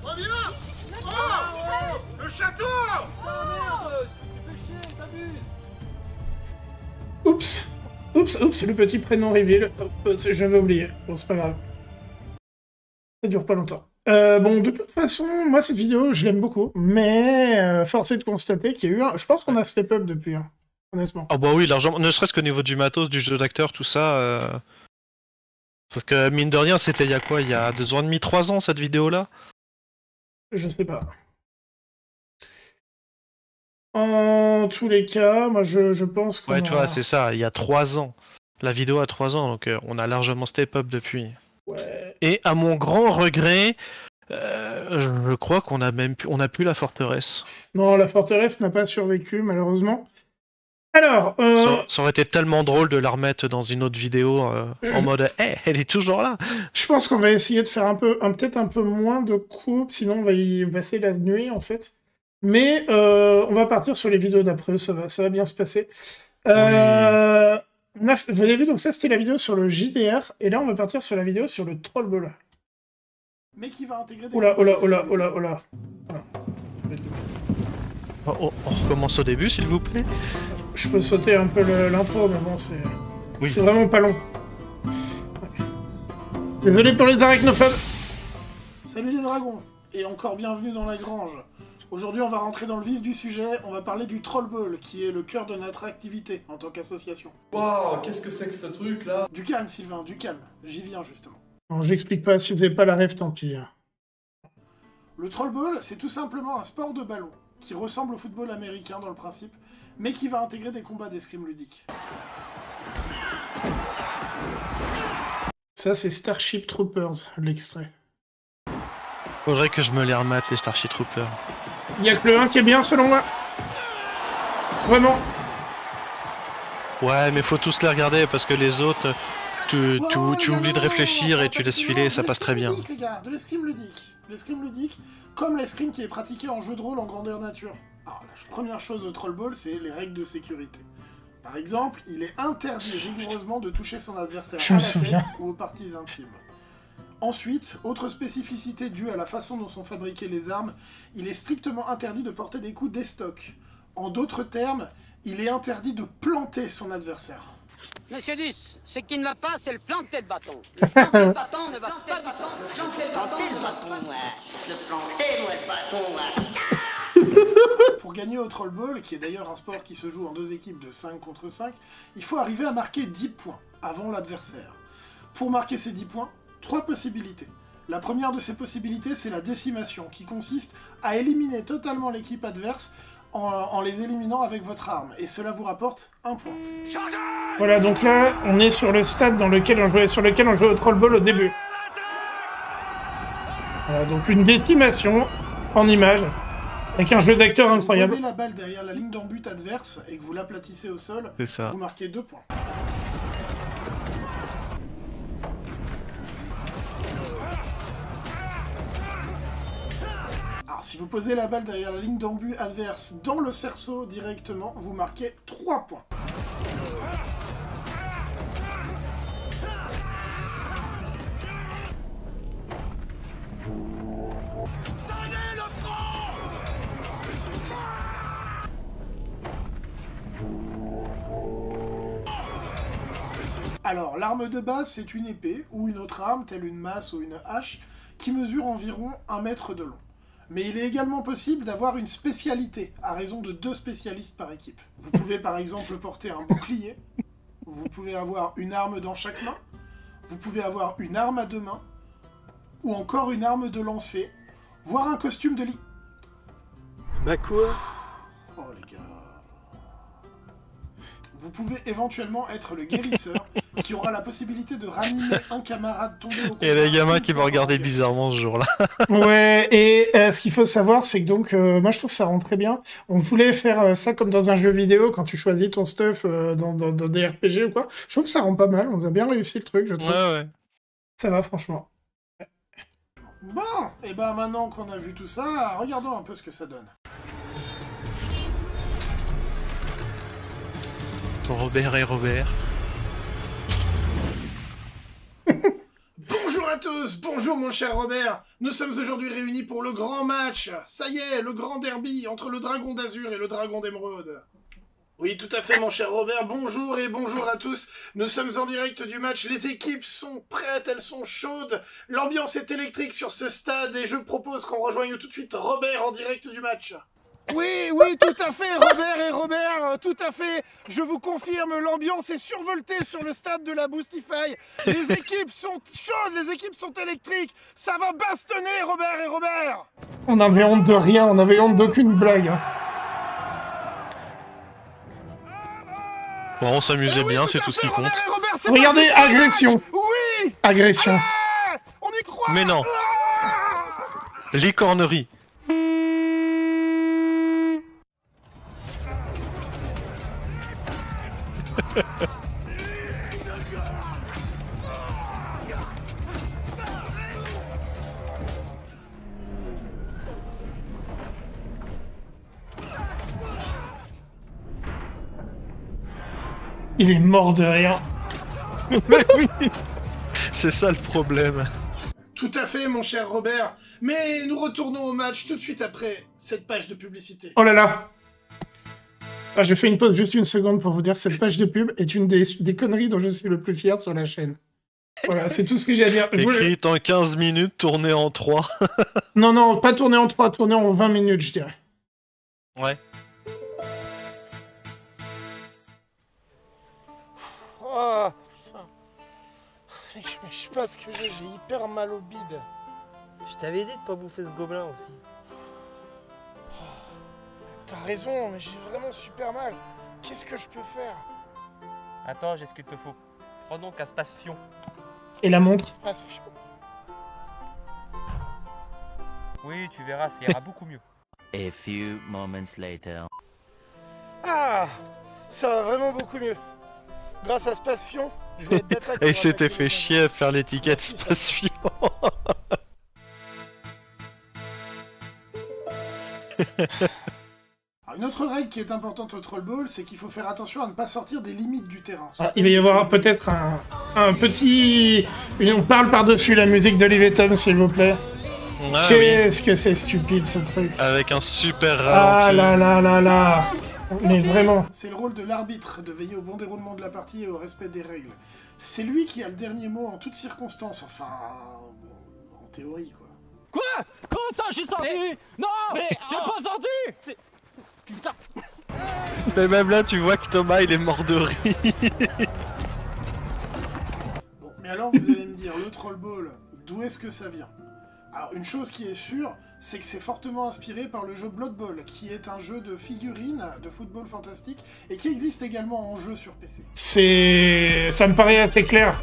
Reviens! Oh! Le château! Ah merde! Tu fais chier, t'abuses! Oups, le petit prénom reveal. J'avais oublié. Bon, c'est pas grave. Ça dure pas longtemps. Bon, de toute façon, moi, cette vidéo, je l'aime beaucoup, mais force est de constater qu'il y a eu un... Je pense qu'on a step up depuis, hein, honnêtement. Ah bah oui, largement, ne serait-ce qu'au niveau du matos, du jeu d'acteur, tout ça... Parce que, mine de rien, c'était il y a quoi? Il y a 2 ans et demi, 3 ans, cette vidéo-là? Je sais pas. En tous les cas, moi, je pense qu'on Ouais, tu vois, c'est ça, il y a 3 ans. La vidéo a 3 ans, donc on a largement step up depuis. Ouais. Et à mon grand regret, je crois qu'on a même on a plus la forteresse. Non, la forteresse n'a pas survécu, malheureusement. Alors, ça aurait été tellement drôle de la remettre dans une autre vidéo en mode hey, elle est toujours là. Je pense qu'on va essayer de faire peut-être un peu moins de coupes, sinon on va y passer la nuit en fait. Mais on va partir sur les vidéos d'après, ça va bien se passer. Vous avez vu, donc ça c'était la vidéo sur le JDR, et là on va partir sur la vidéo sur le Troll Ball. Mais qui va intégrer des... Oh là. On recommence au début, s'il vous plaît. Je peux sauter un peu l'intro, mais bon, c'est oui. C'est vraiment pas long. Ouais. Désolé pour les arachnophobes. Salut les dragons, et encore bienvenue dans la grange. Aujourd'hui, on va rentrer dans le vif du sujet, on va parler du Troll Ball, qui est le cœur de notre activité en tant qu'association. Waouh, qu'est-ce que c'est que ce truc là? Du calme, Sylvain, du calme. J'y viens justement. Non, j'explique pas, si vous avez pas la rêve, tant pis. Le Troll Ball, c'est tout simplement un sport de ballon, qui ressemble au football américain dans le principe, mais qui va intégrer des combats d'escrime ludique. Ça, c'est Starship Troopers, l'extrait. Faudrait que je me les remate, les Starship Troopers. Il y a que le 1 qui est bien, selon moi. Vraiment. Ouais, mais faut tous les regarder, parce que les autres, tu oublies de réfléchir et tu laisses filer et ça passe très bien. Les gars, de l'escrime ludique. L'escrime ludique, comme l'escrime qui est pratiqué en jeu de rôle en grandeur nature. Alors, la première chose au Troll Ball, c'est les règles de sécurité. Par exemple, il est interdit rigoureusement de toucher son adversaire à la tête ou aux parties intimes. Ensuite, autre spécificité due à la façon dont sont fabriquées les armes, il est strictement interdit de porter des coups d'estoc. En d'autres termes, il est interdit de planter son adversaire. Monsieur Duss, ce qui ne va pas, c'est le planter de bâton. Le planter de bâton ne va pas du tout. Le planter de bâton, ouais. Le planter, ouais, de bâton, ouais. Pour gagner au Trollball, qui est d'ailleurs un sport qui se joue en 2 équipes de 5 contre 5, il faut arriver à marquer 10 points avant l'adversaire. Pour marquer ces 10 points, 3 possibilités. La première de ces possibilités, c'est la décimation, qui consiste à éliminer totalement l'équipe adverse en les éliminant avec votre arme, et cela vous rapporte 1 point. Voilà, donc là, on est sur le stade sur lequel on jouait au Trollball au début. Voilà, donc une décimation en image, avec un jeu d'acteur incroyable. Si vous posez la balle derrière la ligne d'en but adverse, et que vous l'aplatissez au sol, vous marquez 2 points. Alors, si vous posez la balle derrière la ligne d'en but adverse dans le cerceau directement, vous marquez 3 points. Alors, l'arme de base, c'est une épée, ou une autre arme, telle une masse ou une hache, qui mesure environ 1 mètre de long. Mais il est également possible d'avoir une spécialité, à raison de 2 spécialistes par équipe. Vous pouvez par exemple porter un bouclier, vous pouvez avoir une arme dans chaque main, vous pouvez avoir une arme à 2 mains, ou encore une arme de lancer, voire un costume de lit. Bah quoi? Oh les gars... Vous pouvez éventuellement être le guérisseur, qui aura la possibilité de ranimer un camarade tombé au combat. Et les gamins qui vont regarder bizarrement ce jour-là. Ouais, et ce qu'il faut savoir, c'est que donc, moi je trouve ça rend très bien. On voulait faire ça comme dans un jeu vidéo, quand tu choisis ton stuff dans des RPG ou quoi. Je trouve que ça rend pas mal, on a bien réussi le truc, je trouve. Ouais. Ça va, franchement. Bon, et ben maintenant qu'on a vu tout ça, regardons un peu ce que ça donne. Robert et Robert. Bonjour à tous, bonjour mon cher Robert. Nous sommes aujourd'hui réunis pour le grand match. Ça y est, le grand derby entre le dragon d'azur et le dragon d'émeraude. Oui, tout à fait mon cher Robert, bonjour et bonjour à tous. Nous sommes en direct du match, les équipes sont prêtes, elles sont chaudes. L'ambiance est électrique sur ce stade et je propose qu'on rejoigne tout de suite Robert en direct du match. Oui, tout à fait, Robert, tout à fait. Je vous confirme, l'ambiance est survoltée sur le stade de la Boostify. Les équipes sont chaudes, les équipes sont électriques. Ça va bastonner, Robert. On avait honte de rien, on avait honte d'aucune blague. Hein. Bon, on s'amusait bien, c'est tout ce qui compte. Robert, regardez, agression. Oui. Agression. Ah, on y croit. Mais non. Les corneries. Il est mort de rire. Mais oui. C'est ça le problème. Tout à fait, mon cher Robert. Mais nous retournons au match tout de suite après cette page de publicité. Oh là là. Ah, je fais une pause juste une seconde pour vous dire cette page de pub est une des conneries dont je suis le plus fier sur la chaîne. Voilà, c'est tout ce que j'ai à dire. Écrite en 15 minutes, tournée en 3. Non, pas tourner en 3, tourner en 20 minutes, je dirais. Ouais. Oh, putain. Mais je sais pas ce que j'ai hyper mal au bide. Je t'avais dit de pas bouffer ce gobelin aussi. T'as raison, mais j'ai vraiment super mal. Qu'est-ce que je peux faire? Attends, j'ai ce qu'il te faut. Prends donc un space-fion. Et la montre? Space-fion. Oui, tu verras, ça ira beaucoup mieux. A few moments later. Ah, ça va vraiment beaucoup mieux. Grâce à Space-Fion, je vais être d'attaque. Et il s'était fait chier à faire l'étiquette Space-Fion. Alors, une autre règle qui est importante au Troll Ball, c'est qu'il faut faire attention à ne pas sortir des limites du terrain. Ah, il va y avoir peut-être un petit... On parle par-dessus la musique d'Olivier Tom, s'il vous plaît. Ah, Qu'est-ce que c'est stupide, ce truc. Avec un super Ah ralenti. là là là là. Mais vraiment. C'est le rôle de l'arbitre de veiller au bon déroulement de la partie et au respect des règles. C'est lui qui a le dernier mot en toutes circonstances, enfin... bon, en théorie, quoi. Quoi? Comment ça, j'ai senti? Non! Mais j'ai pas senti! Putain! Mais même là, tu vois que Thomas, il est mort de rire. Bon, mais alors vous allez me dire, le Troll Ball, d'où est-ce que ça vient? Alors, une chose qui est sûre, c'est que c'est fortement inspiré par le jeu Blood Bowl, qui est un jeu de figurines de football fantastique, et qui existe également en jeu sur PC. Ça me paraît assez clair.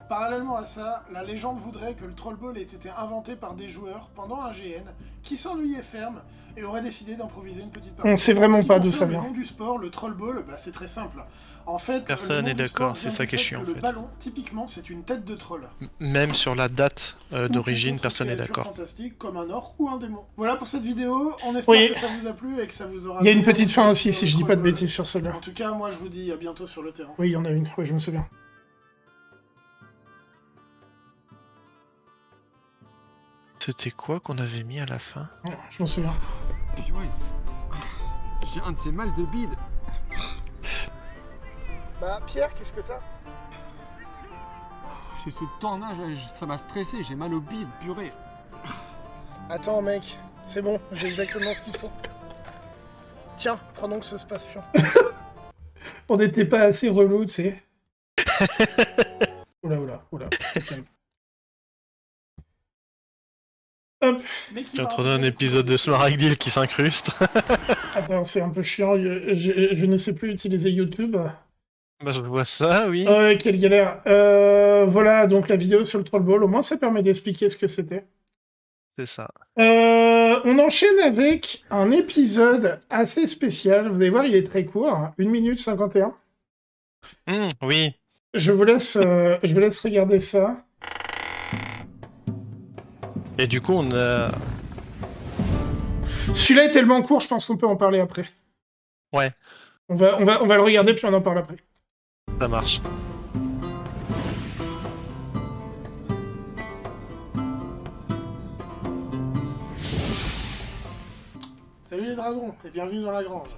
Parallèlement à ça, la légende voudrait que le Troll Ball ait été inventé par des joueurs pendant un GN, qui s'ennuyaient ferme, et auraient décidé d'improviser une petite partie. On sait vraiment pas d'où ça vient. Le nom du sport, le Troll Ball, bah, c'est très simple. En fait, Personne n'est d'accord, c'est ça qui est chiant en fait. Le ballon, typiquement, c'est une tête de troll. Même sur la date d'origine, personne n'est d'accord. Fantastique, comme un orc ou un démon. Voilà pour cette vidéo, on espère Oui. que ça vous a plu et que ça vous aura... Il y a une petite fin aussi, si je dis pas de bêtises sur celle-là. En tout cas, moi je vous dis à bientôt sur le terrain. Oui, il y en a une, oui, je me souviens. C'était quoi qu'on avait mis à la fin? Je m'en souviens. J'ai un de ces mal de bide. Bah, Pierre, qu'est-ce que t'as? J'ai ce tournage, ça m'a stressé, j'ai mal au bide, purée. Attends, mec, c'est bon, j'ai exactement ce qu'il faut. Tiens, prends donc ce space-fion. On n'était pas assez relou, tu sais. Oula. Calme. Hop. J'ai entendu un épisode de Smaragdil qui s'incruste. Attends, c'est un peu chiant, je ne sais plus utiliser YouTube. Bah je vois ça, oui. Ouais, quelle galère. Voilà, donc la vidéo sur le Troll Ball, au moins ça permet d'expliquer ce que c'était. C'est ça. On enchaîne avec un épisode assez spécial. Vous allez voir, il est très court, 1 minute 51. Oui. Je vous laisse regarder ça. Et du coup, on a... Celui-là est tellement court, je pense qu'on peut en parler après. Ouais. On va le regarder, puis on en parle après. Ça marche. Salut les dragons, et bienvenue dans la grange.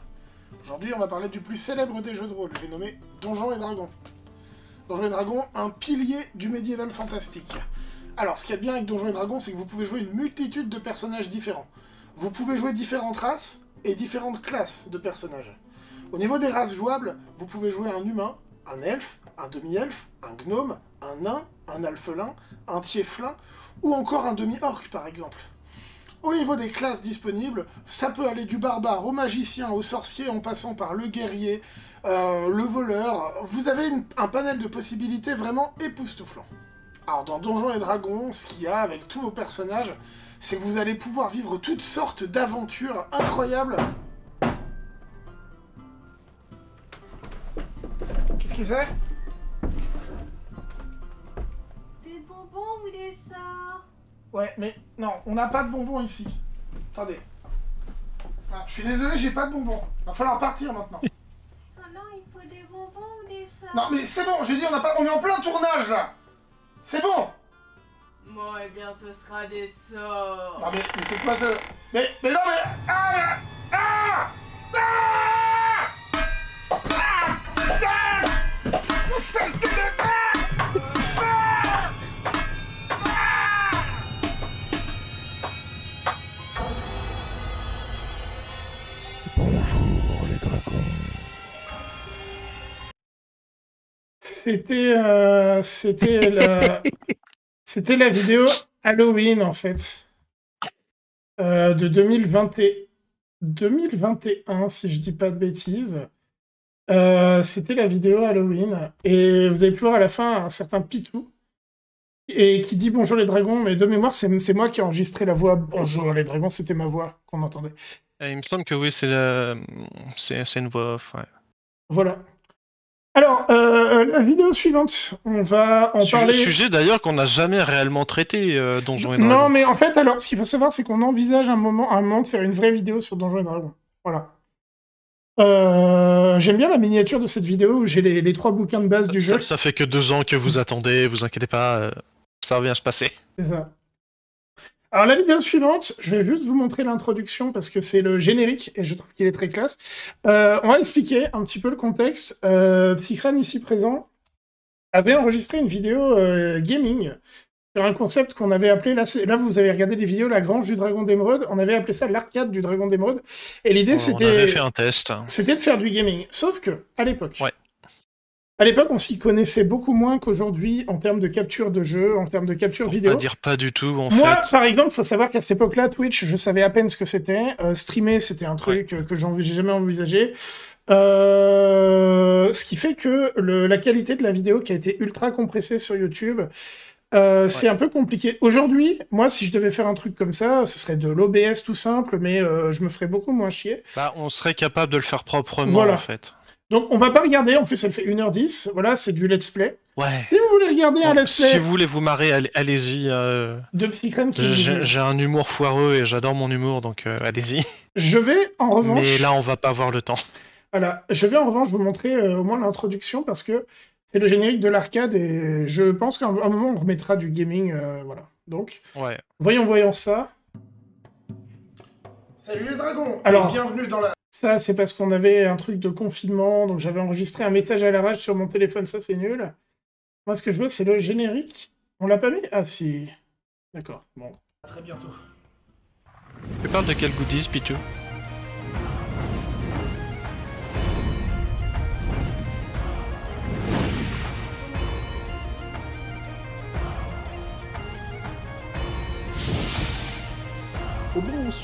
Aujourd'hui, on va parler du plus célèbre des jeux de rôle, j'ai nommé Donjons et Dragons. Donjons et Dragons, un pilier du médiéval fantastique. Alors, ce qu'il y a de bien avec Donjons et Dragons, c'est que vous pouvez jouer une multitude de personnages différents. Vous pouvez jouer différentes races et différentes classes de personnages. Au niveau des races jouables, vous pouvez jouer un humain, un elfe, un demi-elfe, un gnome, un nain, un alphelin, un tieflin, ou encore un demi-orc par exemple. Au niveau des classes disponibles, ça peut aller du barbare au magicien, au sorcier, en passant par le guerrier, le voleur. Vous avez un panel de possibilités vraiment époustouflant. Alors dans Donjons et Dragons, ce qu'il y a avec tous vos personnages, c'est que vous allez pouvoir vivre toutes sortes d'aventures incroyables. Qu'est-ce que c'est? Des bonbons ou des sorts? Ouais, mais non, on n'a pas de bonbons ici. Attendez. Ah, je suis désolé, j'ai pas de bonbons. Va falloir partir maintenant. Oh non, il faut des bonbons ou des sorts? Non mais c'est bon, j'ai dit on est en plein tournage là. C'est bon. Bon, eh bien, ce sera des sorts. Non mais c'est quoi ce... Mais non mais... Ah ah ah ah ah saleté de... Bonjour les dragons. C'était la vidéo Halloween en fait de 2021 si je dis pas de bêtises. C'était la vidéo Halloween et vous avez pu voir à la fin un certain Pitou et qui dit bonjour les dragons, mais de mémoire c'est moi qui ai enregistré la voix bonjour les dragons, c'était ma voix qu'on entendait. Il me semble que oui, c'est une voix off, ouais. Voilà. Alors, la vidéo suivante, on va en parler... Sujet d'ailleurs qu'on n'a jamais réellement traité, Donjons et Dragons. Non, mais en fait, alors, ce qu'il faut savoir, c'est qu'on envisage à un moment de faire une vraie vidéo sur Donjons et Dragons. Voilà. J'aime bien la miniature de cette vidéo où j'ai les 3 bouquins de base du jeu. Ça fait que 2 ans que vous attendez, vous inquiétez pas, ça va bien se passer. C'est ça. Alors la vidéo suivante, je vais juste vous montrer l'introduction parce que c'est le générique et je trouve qu'il est très classe. On va expliquer un petit peu le contexte. Psycrane, ici présent, avait enregistré une vidéo gaming sur un concept qu'on avait appelé, là vous avez regardé des vidéos, la grange du dragon d'émeraude, on avait appelé ça l'arcade du dragon d'émeraude, et l'idée c'était... On avait fait un test. C'était de faire du gaming, sauf que, à l'époque, ouais. À l'époque, on s'y connaissait beaucoup moins qu'aujourd'hui en termes de capture de jeu, en termes de capture vidéo. On va dire pas du tout, en fait. Moi, par exemple, il faut savoir qu'à cette époque-là, Twitch, je savais à peine ce que c'était. Streamer, c'était un truc que j'ai jamais envisagé. Ce qui fait que la qualité de la vidéo qui a été ultra compressée sur YouTube, c'est un peu compliqué. Aujourd'hui, moi, si je devais faire un truc comme ça, ce serait de l'OBS tout simple, mais je me ferais beaucoup moins chier. Bah, on serait capable de le faire proprement, voilà. En fait. Donc on va pas regarder, en plus elle fait 1h10, voilà, c'est du let's play. Ouais. Si vous voulez regarder un let's play... Si vous voulez vous marrer, allez-y. De Psycrane qui... J'ai un humour foireux et j'adore mon humour, donc allez-y. Je vais en revanche... Mais là on va pas avoir le temps. Voilà, je vais en revanche vous montrer au moins l'introduction parce que c'est le générique de l'arcade et je pense qu'à un moment on remettra du gaming, voilà. Donc, ouais. voyons ça. Salut les dragons, alors, et bienvenue dans la... Ça, c'est parce qu'on avait un truc de confinement, donc j'avais enregistré un message à l'arrache sur mon téléphone, ça c'est nul. Moi, ce que je veux, c'est le générique. On l'a pas mis? Ah si. D'accord, bon. À très bientôt. Tu parles de quel goodies, Pitou?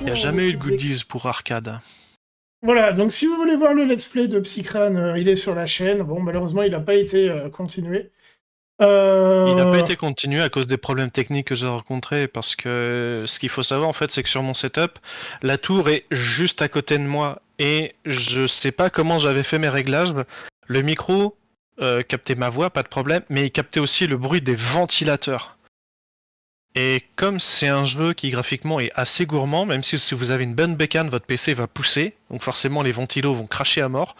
Il n'y a jamais eu de goodies pour arcade. Voilà, donc si vous voulez voir le let's play de Psycrane, il est sur la chaîne. Bon, malheureusement, il n'a pas été continué. Il n'a pas été continué à cause des problèmes techniques que j'ai rencontrés, parce que ce qu'il faut savoir en fait, c'est que sur mon setup, la tour est juste à côté de moi, et je sais pas comment j'avais fait mes réglages. Le micro captait ma voix, pas de problème, mais il captait aussi le bruit des ventilateurs. Et comme c'est un jeu qui graphiquement est assez gourmand, même si vous avez une bonne bécane, votre PC va pousser, donc forcément les ventilos vont cracher à mort.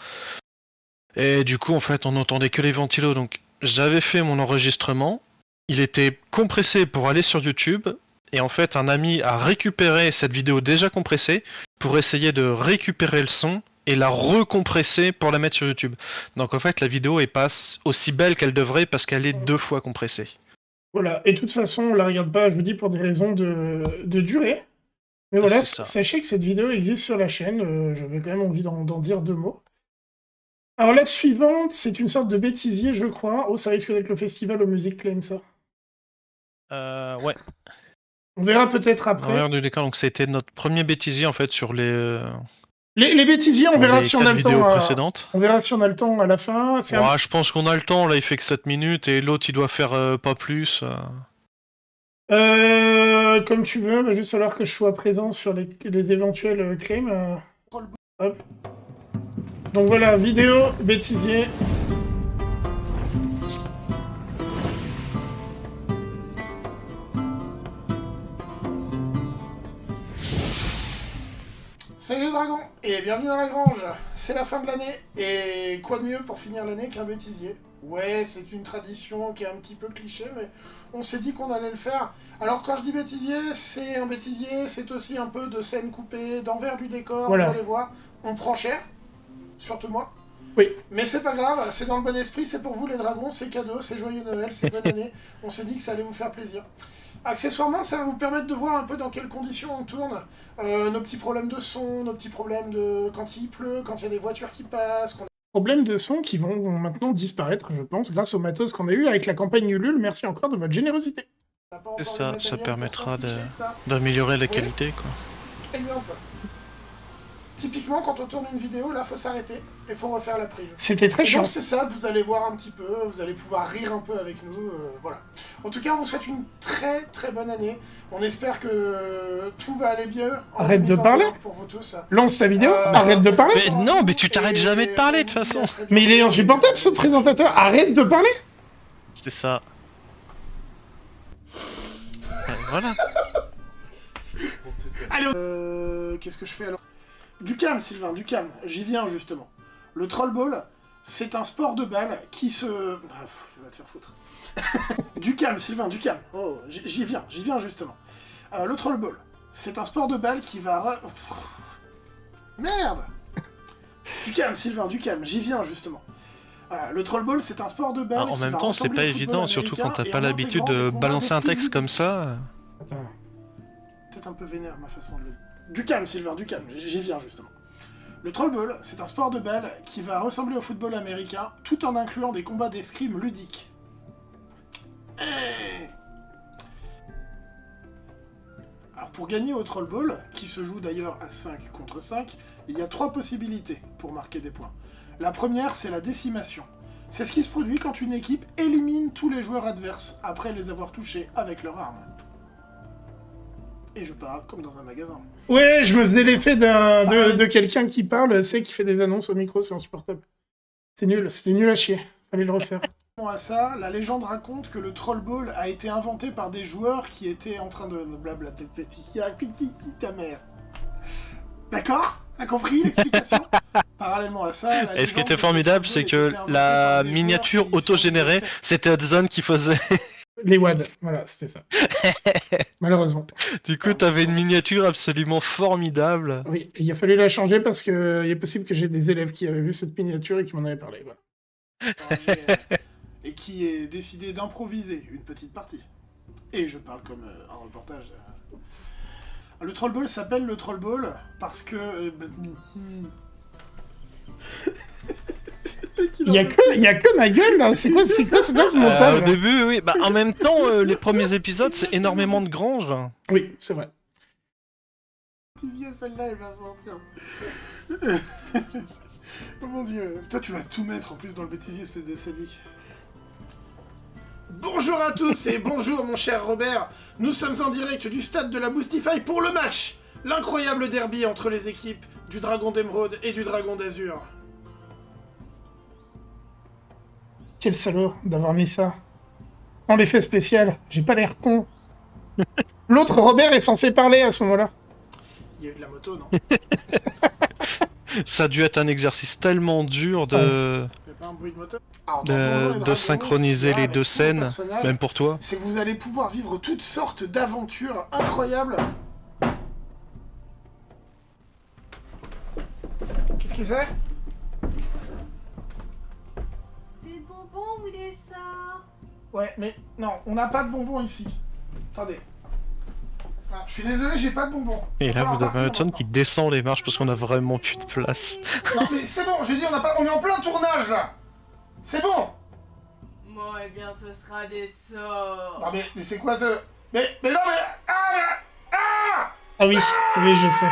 Et du coup en fait on n'entendait que les ventilos, donc j'avais fait mon enregistrement, il était compressé pour aller sur YouTube, et en fait un ami a récupéré cette vidéo déjà compressée pour essayer de récupérer le son et la recompresser pour la mettre sur YouTube. Donc en fait la vidéo est pas aussi belle qu'elle devrait parce qu'elle est 2 fois compressée. Voilà, et de toute façon, on la regarde pas, je vous dis, pour des raisons de durée. Mais voilà, sachez que cette vidéo existe sur la chaîne, j'avais quand même envie d'en dire 2 mots. Alors la suivante, c'est une sorte de bêtisier, je crois. Oh, ça risque d'être le festival au Music Claim, ça. Ouais. On verra peut-être après. L'envers du décor, donc c'était notre premier bêtisier, en fait, sur les... Les bêtisiers, on verra si on a le temps. Précédentes. On verra si on a le temps à la fin. Ouais, je pense qu'on a le temps. Là, il fait que 7 minutes et l'autre, il doit faire pas plus. Comme tu veux, il va juste falloir que je sois présent sur les éventuels claims. Hop. Donc voilà, vidéo bêtisier. Salut les dragons, et bienvenue dans la grange. C'est la fin de l'année, et quoi de mieux pour finir l'année qu'un bêtisier? Ouais, c'est une tradition qui est un petit peu cliché, mais on s'est dit qu'on allait le faire. Alors quand je dis bêtisier, c'est un bêtisier, c'est aussi un peu de scène coupée, d'envers du décor, voilà. Vous allez voir, on prend cher, surtout moi. Oui. Mais c'est pas grave, c'est dans le bon esprit, c'est pour vous les dragons, c'est cadeau, c'est joyeux Noël, c'est bonne année. On s'est dit que ça allait vous faire plaisir. Accessoirement, ça va vous permettre de voir un peu dans quelles conditions on tourne, nos petits problèmes de son, nos petits problèmes de quand il pleut, quand il y a des voitures qui passent. Problèmes de son qui vont maintenant disparaître, je pense, grâce au matos qu'on a eu avec la campagne Ulule. Merci encore de votre générosité. Ça permettra d'améliorer la qualité, quoi. Exemple. Typiquement, quand on tourne une vidéo, là, faut s'arrêter et faut refaire la prise. C'était très Et chiant. donc, c'est ça que vous allez voir un petit peu, vous allez pouvoir rire un peu avec nous, voilà. En tout cas, on vous souhaite une très très bonne année. On espère que tout va aller bien. En Arrête de 2021 parler. pour vous tous. Lance ta vidéo, arrête de parler. Mais non, mais tu t'arrêtes jamais de parler de toute façon. Mais il est insupportable ce présentateur, arrête de parler. C'est ça. Voilà. Allez, qu'est-ce que je fais alors? Du calme, Sylvain, du calme. J'y viens, justement. Le trollball, c'est un sport de balle qui se... Ah, va te faire foutre. Du calme, Sylvain, du calme. Oh, j'y viens, justement. Le trollball, c'est un sport de balle qui va... Merde! Du calme, Sylvain, du calme. J'y viens, justement. Le trollball, c'est un sport de balle En qui même va temps, c'est ressembler pas au football évident, surtout quand américain t'as et pas en l'habitude intégrant de des combats balancer un d'esprit texte comme ça. Peut-être un peu vénère ma façon de le... Du calme, Sylvain, du calme, j'y viens justement. Le trollball, c'est un sport de balle qui va ressembler au football américain, tout en incluant des combats d'escrime ludiques. Alors pour gagner au trollball, qui se joue d'ailleurs à 5 contre 5, il y a 3 possibilités pour marquer des points. La première, c'est la décimation. C'est ce qui se produit quand une équipe élimine tous les joueurs adverses après les avoir touchés avec leur arme. Et je parle comme dans un magasin. Ouais, je me faisais l'effet de quelqu'un qui parle, c'est qui fait des annonces au micro, c'est insupportable. C'est nul, c'était nul à chier. Fallait le refaire. À ça, la légende raconte que le trollball a été inventé par des joueurs qui étaient en train de blabla ta mère. D'accord? T'as compris l'explication? Parallèlement à ça, Et ce qui était formidable, c'est que la miniature auto-générée, c'était Hudson qui faisait. Les WAD, voilà, c'était ça. Malheureusement. Du coup, t'avais une miniature absolument formidable. Oui, il a fallu la changer parce que il est possible que j'ai des élèves qui avaient vu cette miniature et qui m'en avaient parlé. Voilà. Et qui est décidé d'improviser une petite partie. Et je parle comme un reportage. Le trollball s'appelle le trollball parce que... Il y a que ma gueule là, c'est quoi ce montage Au début, oui. Bah, en même temps, les premiers épisodes, c'est énormément de granges. Oui, c'est vrai. Celle-là, elle va sortir. Oh mon dieu. Toi, tu vas tout mettre en plus dans le bêtisier, espèce de sadique. Bonjour à tous et bonjour mon cher Robert. Nous sommes en direct du stade de la Boostify pour le match. L'incroyable derby entre les équipes du Dragon d'Emeraude et du Dragon d'Azur. Quel salaud d'avoir mis ça. En l'effet spécial, j'ai pas l'air con. L'autre Robert est censé parler à ce moment-là. Il y a eu de la moto, non? Ça a dû être un exercice tellement dur de... Pas un bruit de moteur. de synchroniser les deux scènes, même pour toi. C'est que vous allez pouvoir vivre toutes sortes d'aventures incroyables. Qu'est-ce que c'est? Des bonbons ou des sorts? Ouais, mais non, on n'a pas de bonbons ici. Attendez. Ah, je suis désolé, j'ai pas de bonbons. Et là, vous avez un Hudson qui descend les marches parce qu'on a vraiment plus de place. Non mais c'est bon, j'ai dit on est en plein tournage là. C'est bon. Bon, eh bien, ce sera des sorts. Non mais c'est quoi ce... Mais non mais... Ah oui, oui, je sais.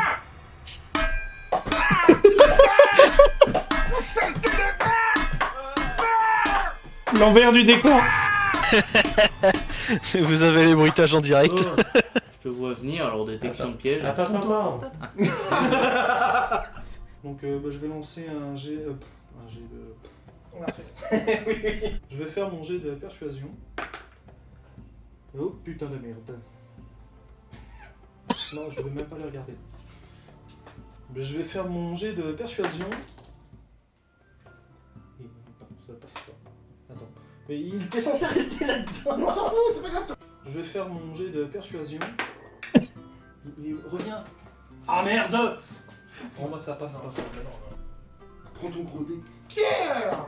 L'envers du décor. Vous avez les bruitages en direct. Oh, je te vois venir, alors détection de piège. Attends. Donc je vais lancer un jet de... On l'a fait. Oui. Je vais faire mon jet de persuasion. Oh putain de merde. Non, je vais même pas les regarder. Je vais faire mon jet de persuasion. Et... Non, ça passe pas. Attends. Mais il était censé rester là-dedans. On s'en fout, c'est pas grave. Je vais faire mon jet de persuasion. Il revient. Ah merde. Bon bah ça passe pas. Prends ton gros dé. Pierre.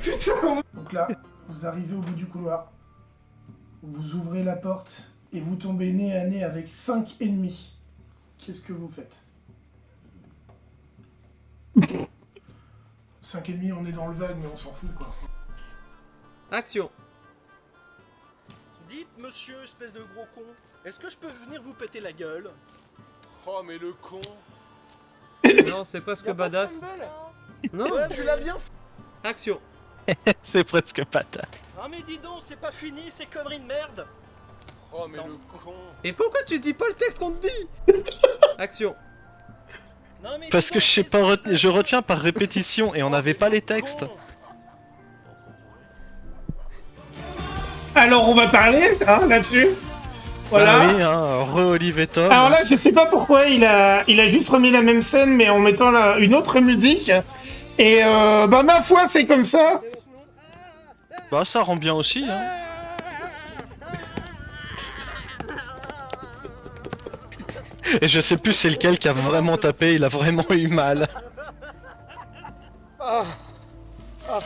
Putain. Donc là, vous arrivez au bout du couloir. Vous ouvrez la porte et vous tombez nez à nez avec 5 ennemis. Qu'est-ce que vous faites? 5 ennemis, on est dans le vague, mais on s'en fout quoi. Action. Dites, monsieur, espèce de gros con, est-ce que je peux venir vous péter la gueule? Oh, mais le con. Non, c'est presque badass. Non, Ouais, tu l'as bien action. C'est presque patate. Ah mais dis donc, c'est pas fini, ces conneries de merde. Oh mais le con. Et pourquoi tu dis pas le texte qu'on te dit? Action. Non, mais Parce que je sais pas, je retiens par répétition et on n'avait pas les textes. Alors on va parler là-dessus. Voilà. Bah oui, hein, re-Olive et Tom. Alors là, je sais pas pourquoi il a juste remis la même scène, mais en mettant une autre musique. Et bah ma foi, c'est comme ça. Bah ça rend bien aussi, hein. Et je sais plus c'est lequel qui a vraiment tapé, il a vraiment eu mal. Ah. Ah.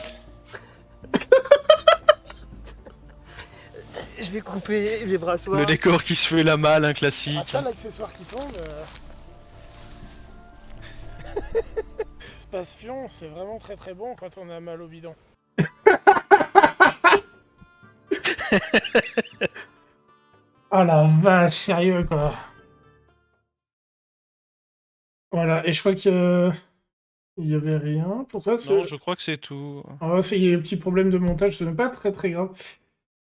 Je vais couper, je vais brassoir. Le décor qui se fait la malle, un classique. Ah, ça, l'accessoire qui tombe. Space Fion, c'est vraiment très très bon quand on a mal au bidon. Oh la vache, sérieux quoi. Voilà, et je crois que il y avait rien. Pourquoi c'est... Non, je crois que c'est tout. Ah, il y a un petit problème de montage, ce n'est pas très très grave.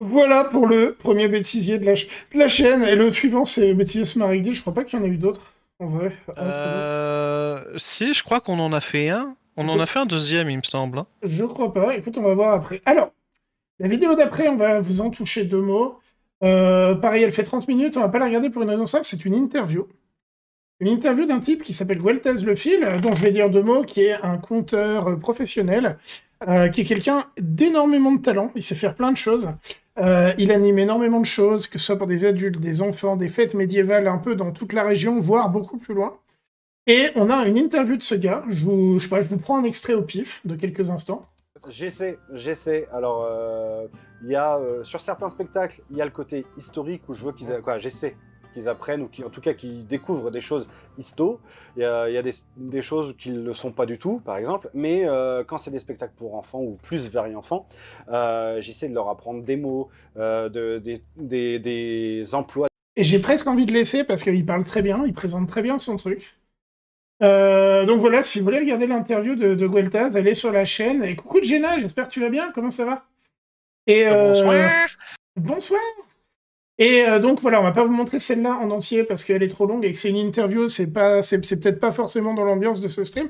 Voilà pour le premier bêtisier de la chaîne. Et le suivant, c'est Bêtisier Smaragdi. Je crois pas qu'il y en a eu d'autres, en vrai. Si, je crois qu'on en a fait un. On en a fait un deuxième, il me semble. Hein. Je crois pas. Écoute, on va voir après. Alors, la vidéo d'après, on va vous en toucher 2 mots. Pareil, elle fait 30 minutes. On va pas la regarder pour une raison simple. C'est une interview. Une interview d'un type qui s'appelle Gueltaz Le Fil, dont je vais dire 2 mots, qui est un conteur professionnel, qui est quelqu'un d'énormément de talent. Il sait faire plein de choses. Il anime énormément de choses, que ce soit pour des adultes, des enfants, des fêtes médiévales un peu dans toute la région, voire beaucoup plus loin. Et on a une interview de ce gars. Je vous prends un extrait au pif de quelques instants. J'essaie. Alors, il y a sur certains spectacles, il y a le côté historique où je veux j'essaie qu'ils apprennent ou en tout cas qu'ils découvrent des choses histo. Il y a des choses qui ne le sont pas du tout, par exemple. Mais quand c'est des spectacles pour enfants ou plus vers enfants, j'essaie de leur apprendre des mots, des emplois. Et j'ai presque envie de laisser parce qu'il parle très bien, il présente très bien son truc. Donc voilà, si vous voulez regarder l'interview de Gueltaz, allez sur la chaîne. Et coucou Jenna, j'espère que tu vas bien, comment ça va? Et bonsoir. Bonsoir. Et donc voilà, on va pas vous montrer celle-là en entier parce qu'elle est trop longue et que c'est une interview, c'est peut-être pas forcément dans l'ambiance de ce stream.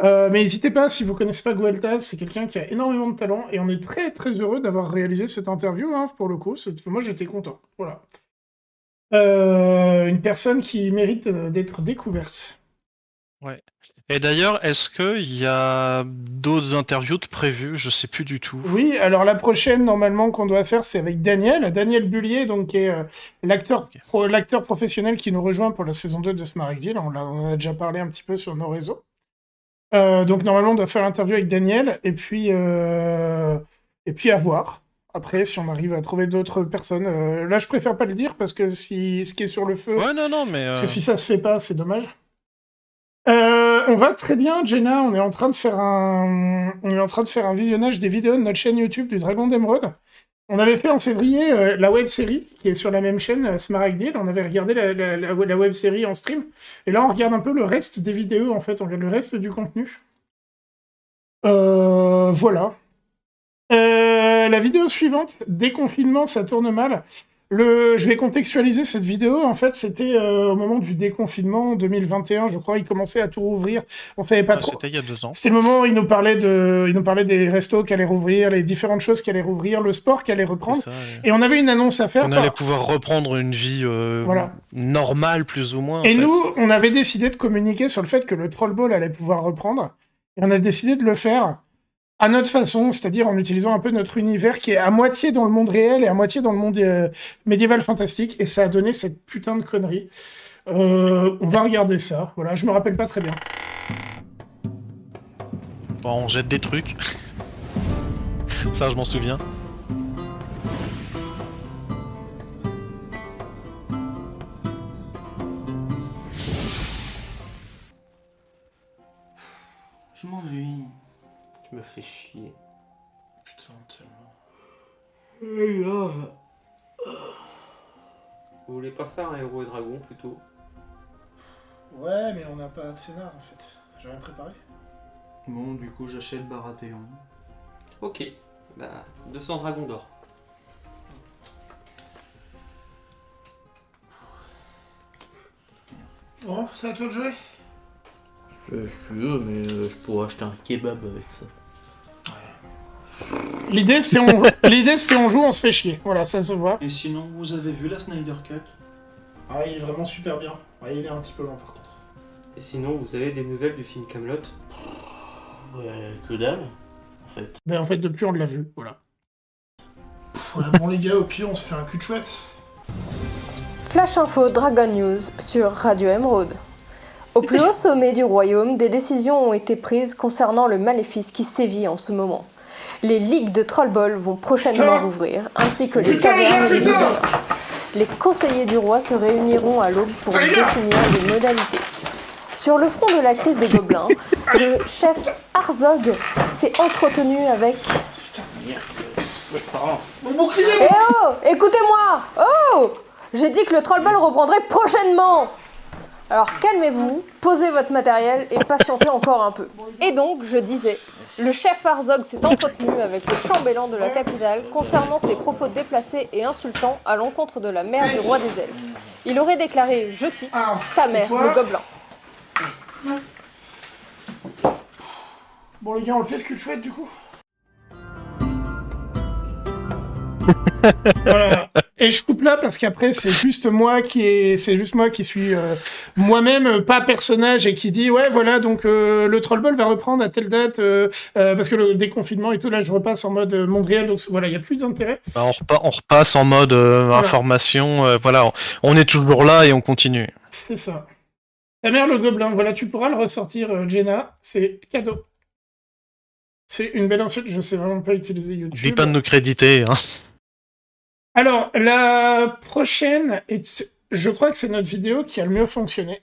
Mais n'hésitez pas, si vous connaissez pas Gueltaz, c'est quelqu'un qui a énormément de talent et on est très très heureux d'avoir réalisé cette interview, hein, pour le coup. Moi j'étais content, voilà. Une personne qui mérite d'être découverte. Ouais. Et d'ailleurs, est-ce qu'il y a d'autres interviews de prévues? Je sais plus du tout. Oui, alors la prochaine, normalement, qu'on doit faire, c'est avec Daniel Bullier, donc, qui est l'acteur professionnel qui nous rejoint pour la saison 2 de Smaragdi. On en a déjà parlé un petit peu sur nos réseaux. Donc normalement, on doit faire l'interview avec Daniel, et puis à voir. Après, si on arrive à trouver d'autres personnes... là, je préfère pas le dire, parce que ce qui est sur le feu... Ouais, non, mais... Parce que si ça se fait pas, c'est dommage. On va très bien, Jenna. On est en train de faire un visionnage des vidéos de notre chaîne YouTube du Dragon d'Emeraude. On avait fait en février la web-série, qui est sur la même chaîne, Smaragdi. On avait regardé la web-série en stream. Et là, on regarde un peu le reste des vidéos, en fait. On regarde le reste du contenu. Voilà. La vidéo suivante, déconfinement, ça tourne mal. Je vais contextualiser cette vidéo. En fait, c'était au moment du déconfinement 2021, je crois. Ils commençaient à tout rouvrir. On savait pas trop. C'était il y a 2 ans. C'était le moment où ils nous parlaient des restos qui allaient rouvrir, les différentes choses qui allaient rouvrir, le sport qui allait reprendre. Ça, et on avait une annonce à faire. On allait pouvoir reprendre une vie normale, plus ou moins. Et nous, on avait décidé de communiquer sur le fait que le Trollball allait pouvoir reprendre. Et on a décidé de le faire à notre façon, c'est-à-dire en utilisant un peu notre univers qui est à moitié dans le monde réel et à moitié dans le monde médiéval fantastique, et ça a donné cette putain de connerie. On va regarder ça, voilà, je me rappelle pas très bien. Bon, on jette des trucs. Ça, je m'en souviens. Je m'ennuie. Je me fais chier. Putain, tellement. Grave. Vous voulez pas faire un héros et dragon plutôt? Ouais, mais on n'a pas de scénar en fait. J'ai rien préparé. Bon, du coup, j'achète Baratheon. Ok, bah 200 dragons d'or. Bon, c'est à toi de jouer. Je veux, mais je pourrais acheter un kebab avec ça. L'idée, c'est on joue, on se fait chier. Voilà, ça se voit. Et sinon, vous avez vu la Snyder Cut? Ah, il est vraiment super bien. Ouais, il est un petit peu lent par contre. Et sinon, vous avez des nouvelles du film Camelot? Ouais, que dalle, en fait. Ben en fait, depuis, on l'a vu, voilà. Ouais, bon les gars, au pire, on se fait un cul de chouette. Flash Info Dragon News sur Radio Emeraude. Au plus haut sommet du royaume, des décisions ont été prises concernant le maléfice qui sévit en ce moment. Les ligues de Trollball vont prochainement rouvrir, ainsi que les tavernes et les bars. Les conseillers du roi se réuniront à l'aube pour définir les modalités. Sur le front de la crise des gobelins, le chef Arzog s'est entretenu avec... Mon bouclier! Eh oh! Écoutez-moi! Oh! J'ai dit que le Trollball reprendrait prochainement! Alors calmez-vous, posez votre matériel et patientez encore un peu. Et donc, je disais, le chef Arzog s'est entretenu avec le chambellan de la capitale concernant ses propos déplacés et insultants à l'encontre de la mère du roi des elfes. Il aurait déclaré, je cite, « Ta mère, le gobelin ». Bon les gars, on le fait ce cul de chouette du coup. Voilà. Et je coupe là parce qu'après c'est juste moi qui suis moi-même pas personnage et qui dit ouais voilà donc le Trollball va reprendre à telle date parce que le déconfinement et tout là je repasse en mode monde réel donc voilà il y a plus d'intérêt. Bah, on repasse en mode information voilà on est toujours là et on continue. C'est ça. Ta mère le gobelin voilà tu pourras le ressortir Jenna c'est cadeau. C'est une belle insulte je sais vraiment pas utiliser YouTube. N'oublie pas de nous créditer hein. Alors, la prochaine, je crois que c'est notre vidéo qui a le mieux fonctionné.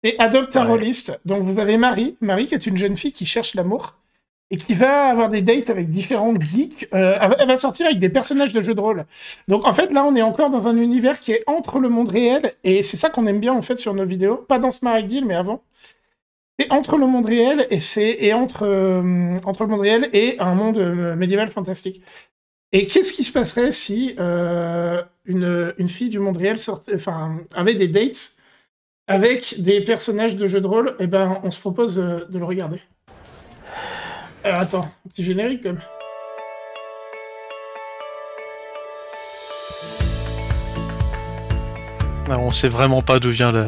C'est Adopte un rôliste. Donc vous avez Marie qui est une jeune fille qui cherche l'amour et qui va avoir des dates avec différents geeks. Elle va sortir avec des personnages de jeux de rôle. Donc en fait, là, on est encore dans un univers qui est entre le monde réel et c'est ça qu'on aime bien en fait sur nos vidéos. Pas dans Smart Deal, mais avant. C'est entre le monde réel et entre le monde réel et un monde médiéval fantastique. Et qu'est-ce qui se passerait si une fille du monde réel avait des dates avec des personnages de jeux de rôle? Eh ben, on se propose de le regarder. Alors attends, petit générique quand même. Alors, on sait vraiment pas d'où vient le...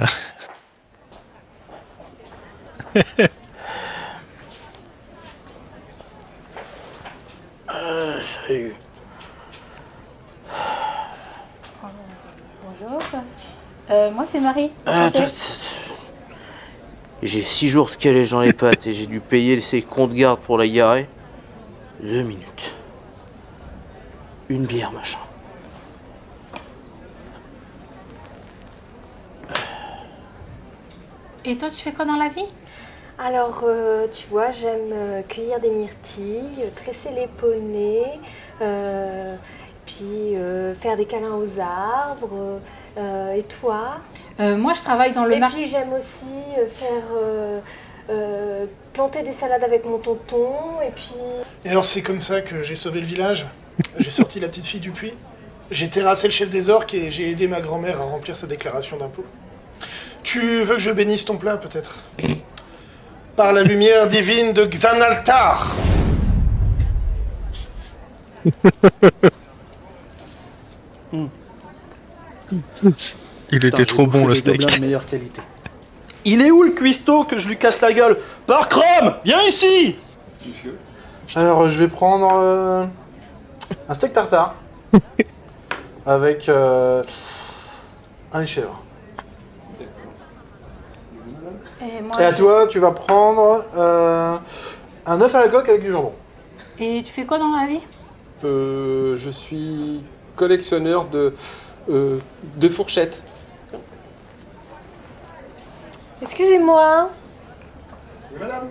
Salut. Bonjour. Moi c'est Marie. J'ai 6 jours de calèche dans les pattes et j'ai dû payer ses comptes garde pour la garer. 2 minutes. Une bière, machin. Et toi tu fais quoi dans la vie? Alors, tu vois, j'aime cueillir des myrtilles, tresser les poneys, puis faire des câlins aux arbres. Et toi? Moi, je travaille dans le Et puis, j'aime aussi planter des salades avec mon tonton, et puis... Et alors, c'est comme ça que j'ai sauvé le village. J'ai sorti la petite fille du puits. J'ai terrassé le chef des orques et j'ai aidé ma grand-mère à remplir sa déclaration d'impôt. Tu veux que je bénisse ton plat, peut-être? Par la lumière divine de Xanaltar. Il était trop bon le steak. De meilleure qualité. Il est où le cuistot que je lui casse la gueule? Par Chrome, viens ici. Alors je vais prendre un steak tartare avec un lait chèvre. Et à toi, tu vas prendre un œuf à la coque avec du jambon. Et tu fais quoi dans la vie? Je suis collectionneur de fourchettes. Excusez-moi. Oui, madame.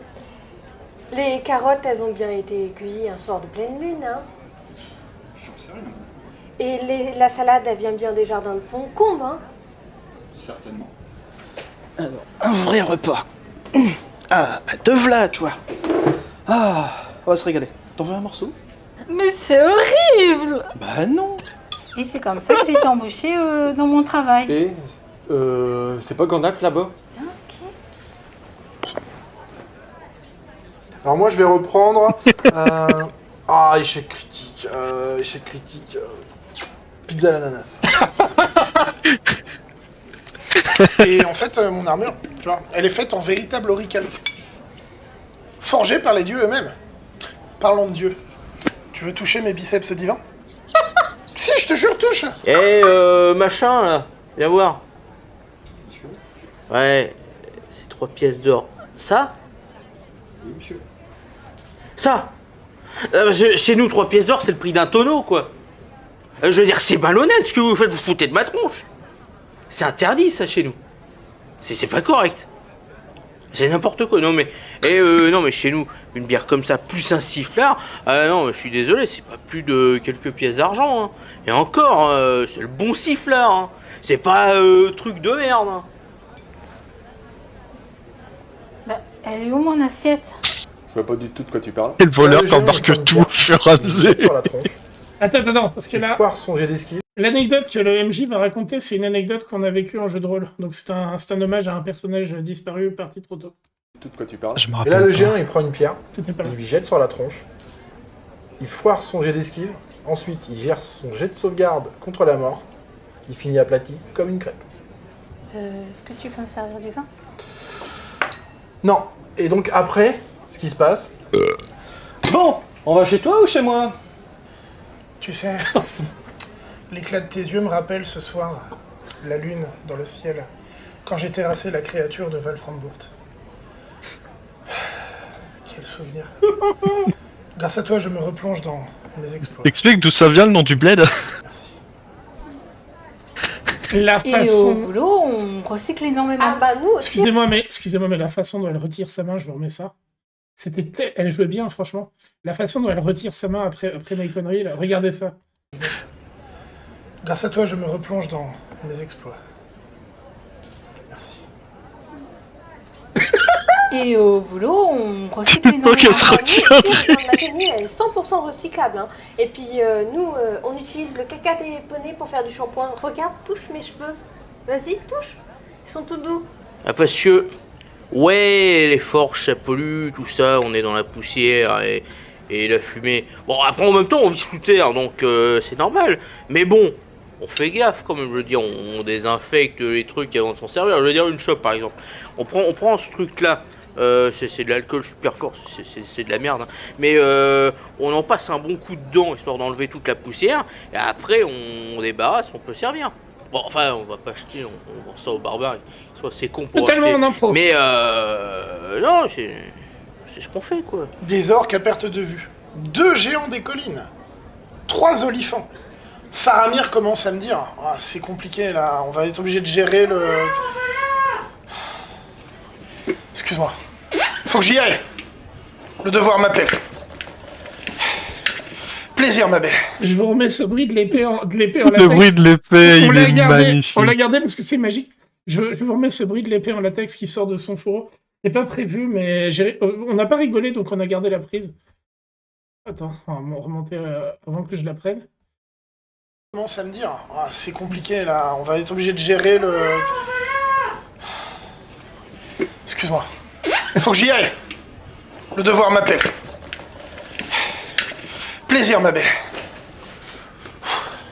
Les carottes, elles ont bien été cueillies un soir de pleine lune, hein? J'en sais rien. Et la salade, elle vient bien des jardins de Fontcombe, hein? Certainement. Alors, un vrai repas. Ah, bah te v'là, toi. Ah, on va se régaler. T'en veux un morceau? Mais c'est horrible. Bah non. Et c'est comme ça que j'ai été embauchée dans mon travail. Et c'est pas Gandalf là-bas? Alors moi je vais reprendre. Échec critique. Pizza à l'ananas. Et en fait, mon armure, tu vois, elle est faite en véritable orichalque. Forgée par les dieux eux-mêmes. Parlons de dieux. Tu veux toucher mes biceps divins? Si, je te jure, touche. Machin, là. Viens voir. Ouais, c'est 3 pièces d'or. Ça? Oui, monsieur. Ça? Chez nous, 3 pièces d'or, c'est le prix d'un tonneau, quoi. Je veux dire, c'est malhonnête ce que vous faites, vous foutez de ma tronche. C'est interdit, ça, chez nous. C'est pas correct. C'est n'importe quoi, non mais... non mais chez nous, une bière comme ça, plus un sifflard, non, je suis désolé, c'est pas plus de quelques pièces d'argent, hein. Et encore, c'est le bon sifflard, hein. C'est pas truc de merde, hein. Bah, elle est où mon assiette? Je vois pas du tout de quoi tu parles. Et le voleur t'embarque tout au fur et à mesure. Attends, parce que là... Foire son jet d'esquive. L'anecdote que le MJ va raconter, c'est une anecdote qu'on a vécue en jeu de rôle. Donc c'est un hommage à un personnage disparu parti trop tôt. Tout de quoi tu parles. Et là, le géant, il prend une pierre, C'était pas il lui jette sur la tronche, il foire son jet d'esquive, ensuite il gère son jet de sauvegarde contre la mort, il finit aplati comme une crêpe. Est-ce que tu peux me servir du vin? Non. Et donc après, ce qui se passe... Bon, on va chez toi ou chez moi? Tu sais, l'éclat de tes yeux me rappelle ce soir la lune dans le ciel, quand j'ai terrassé la créature de Valframbourt. Quel souvenir. Grâce à toi, je me replonge dans mes exploits. Explique d'où ça vient le nom du bled. Merci. Et au boulot, on recycle énormément. Ah bah nous aussi. Excusez-moi, mais la façon dont elle retire sa main, je vous remets ça. Elle jouait bien, franchement. La façon dont elle retire sa main après mes conneries, là, regardez ça. Grâce à toi, je me replonge dans mes exploits. Merci. Et au boulot, on recycle énormément. Nous aussi, la tenue, elle est 100% recyclable. Hein. Et puis nous, on utilise le caca des poneys pour faire du shampoing. Regarde, touche mes cheveux. Vas-y, touche. Ils sont tout doux. Ah, parce que... Ouais, les forges, ça pollue, tout ça, on est dans la poussière et la fumée. Bon, après, en même temps, on vit sous terre, donc c'est normal. Mais bon, on fait gaffe quand même, je veux dire, on désinfecte les trucs avant de s'en servir. Je veux dire, une chope, par exemple. On prend ce truc-là, c'est de l'alcool super fort, c'est de la merde. Hein. Mais on en passe un bon coup dedans, histoire d'enlever toute la poussière. Et après, on débarrasse, on peut servir. Bon, enfin, on va pas acheter, on vend ça aux barbares. Soit c'est con pour Totalement acheter. en impro. Mais non, c'est ce qu'on fait, quoi. Des orques à perte de vue. 2 géants des collines. 3 olifants. Faramir commence à me dire, ah, c'est compliqué là, on va être obligé de gérer le... Excuse-moi. Faut que j'y aille. Le devoir m'appelle. Plaisir, ma belle. Je vous remets ce bruit de l'épée en latex. Le bruit de l'épée, il est magnifique. On l'a gardé parce que c'est magique. Je vous remets ce bruit de l'épée en latex qui sort de son fourreau. C'est pas prévu, mais on n'a pas rigolé, donc on a gardé la prise. Attends, on va remonter avant que je la prenne. Commence à me dire, ah, c'est compliqué là, on va être obligé de gérer le... Excuse-moi. Faut que j'y aille. Le devoir m'appelle. Plaisir, ma belle.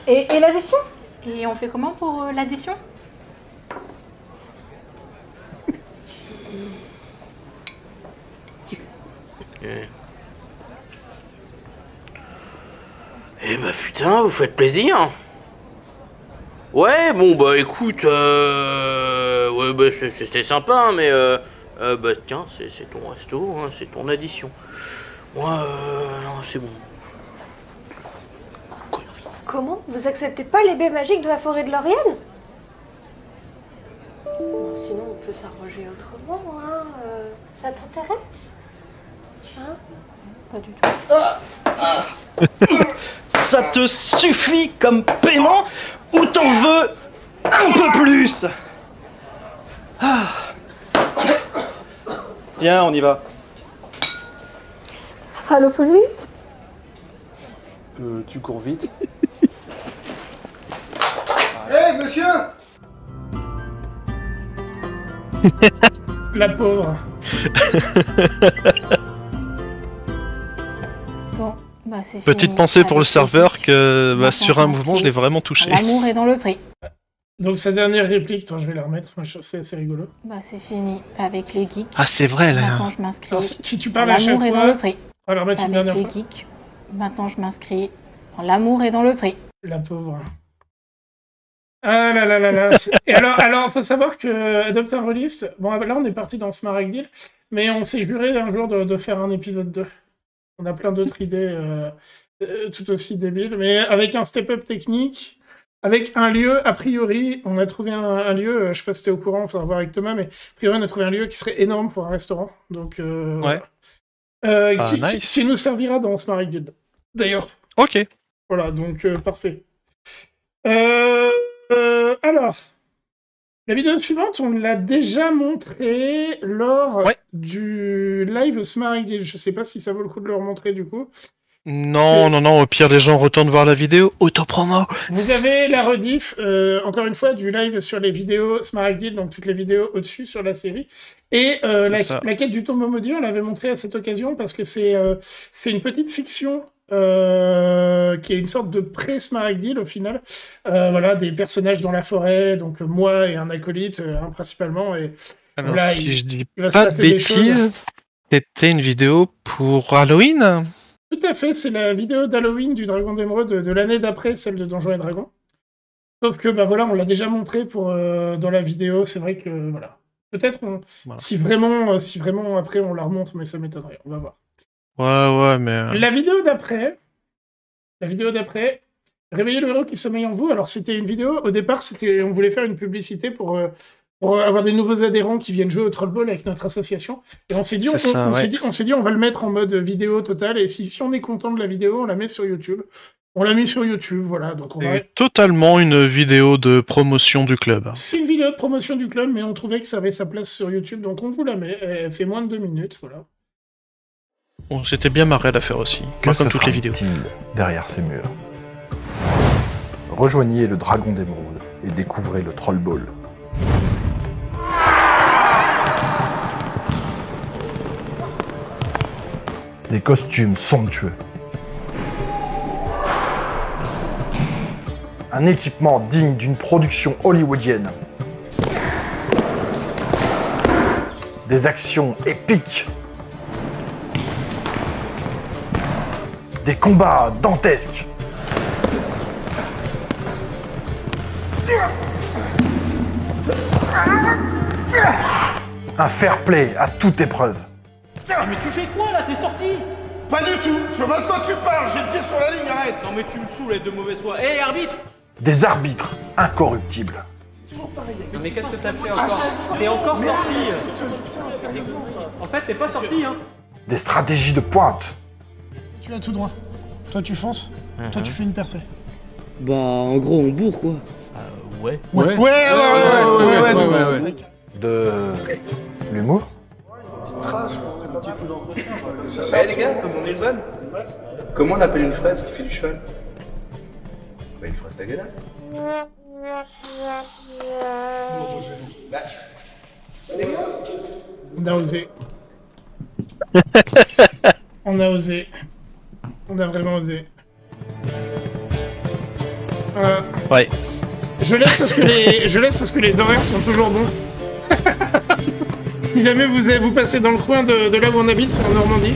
Et l'addition? Et on fait comment pour l'addition? Eh bah putain, vous faites plaisir. Ouais, bon bah écoute, ouais, bah, c'était sympa, mais bah tiens, c'est ton resto, hein, c'est ton addition. Moi, non, c'est bon. Comment? Vous acceptez pas les baies magiques de la forêt de Lauriane? Bon, sinon, on peut s'arranger autrement, hein. Ça t'intéresse? Hein? Pas du tout. Ça te suffit comme paiement ou t'en veux un peu plus? Ah. Viens, on y va. Allô, police? Tu cours vite. Hé, monsieur! La pauvre. Bon, bah c'est fini. Petite pensée pour le Avec serveur que Maintenant, sur un je mouvement, je l'ai vraiment touché. L'amour est dans le prix. Donc sa dernière réplique, attends, je vais la remettre, c'est assez rigolo. Bah c'est fini avec les geeks. Ah, c'est vrai, là. Maintenant je m'inscris. Alors, si tu parles à chaque L'amour est fois, dans le prix. on va la remettre une Avec dernière les fois. geeks. Maintenant je m'inscris. L'amour est dans le prix. La pauvre. Ah là là là là. Et alors, faut savoir que Adopt un Release, bon là on est parti dans Smaragdil, mais on s'est juré un jour de faire un épisode 2. On a plein d'autres idées tout aussi débiles, mais avec un step-up technique, avec un lieu, a priori, on a trouvé un lieu, je sais pas si t'es au courant, il faudra voir avec Thomas, mais a priori on a trouvé un lieu qui serait énorme pour un restaurant, donc Ouais. qui, qui nous servira dans Smaragdil. D'ailleurs. Ok. Voilà, donc parfait. Alors, la vidéo suivante, on l'a déjà montrée lors du live Smaragdil. Je sais pas si ça vaut le coup de le remontrer du coup. Non, non, non, au pire, les gens retournent voir la vidéo. Auto-promo. Vous avez la rediff, encore une fois, du live sur les vidéos Smaragdil, donc toutes les vidéos au-dessus sur la série. Et la quête du tombeau maudit, on l'avait montré à cette occasion parce que c'est une petite fiction qui est une sorte de pré-Smaragdil au final. Voilà, des personnages dans la forêt, donc moi et un acolyte principalement. Et Alors, voilà, si je dis il va se pas de passer des choses. bêtises, c'était une vidéo pour Halloween? Tout à fait, c'est la vidéo d'Halloween du Dragon d'Émeraude de l'année d'après, celle de Donjons et Dragons. Sauf que, bah voilà, on l'a déjà montré dans la vidéo, c'est vrai que, voilà. Peut-être si vraiment après on la remonte, mais ça m'étonnerait, on va voir. Ouais, mais... La vidéo d'après, Réveillez le héros qui sommeille en vous. Alors c'était une vidéo, au départ, on voulait faire une publicité pour avoir des nouveaux adhérents qui viennent jouer au Troll Ball avec notre association. Et on s'est dit, on s'est dit, on va le mettre en mode vidéo totale. Et si on est content de la vidéo, on la met sur YouTube. On l'a mis sur YouTube, voilà. Donc C'est totalement une vidéo de promotion du club. C'est une vidéo de promotion du club, mais on trouvait que ça avait sa place sur YouTube, donc on vous la met. Elle fait moins de 2 minutes, voilà. On s'était bien marré à la faire aussi, Que comme toutes les vidéos. Derrière ces murs. Rejoignez le Dragon d'Émeraude et découvrez le Troll Ball. Des costumes somptueux. Un équipement digne d'une production hollywoodienne. Des actions épiques. Des combats dantesques. Un fair play à toute épreuve. Mais tu fais quoi là? T'es sorti? Pas du tout. Je vois de quoi tu parles. J'ai le pied sur la ligne, arrête. Non mais tu me saoules de mauvaise foi. Hé arbitre! Des arbitres incorruptibles. Toujours pareil. Non mais qu'est-ce que t'as fait encore? T'es encore sorti! En fait t'es pas sorti hein! Des stratégies de pointe. Tu vas tout droit. Toi, tu fonces. Toi, tu fais une percée. Bah, en gros, on bourre quoi. Ouais. Ouais. De l'humour. Trace, on est pas mal. C'est ça, les gars, comme on est une vanne. Comment on appelle une fraise qui fait du cheval? Bah, une fraise tagada. On a osé. On a osé. On a vraiment osé. Ouais. Je laisse parce que les horaires sont toujours bons. Si jamais vous passez dans le coin de là où on habite, c'est en Normandie.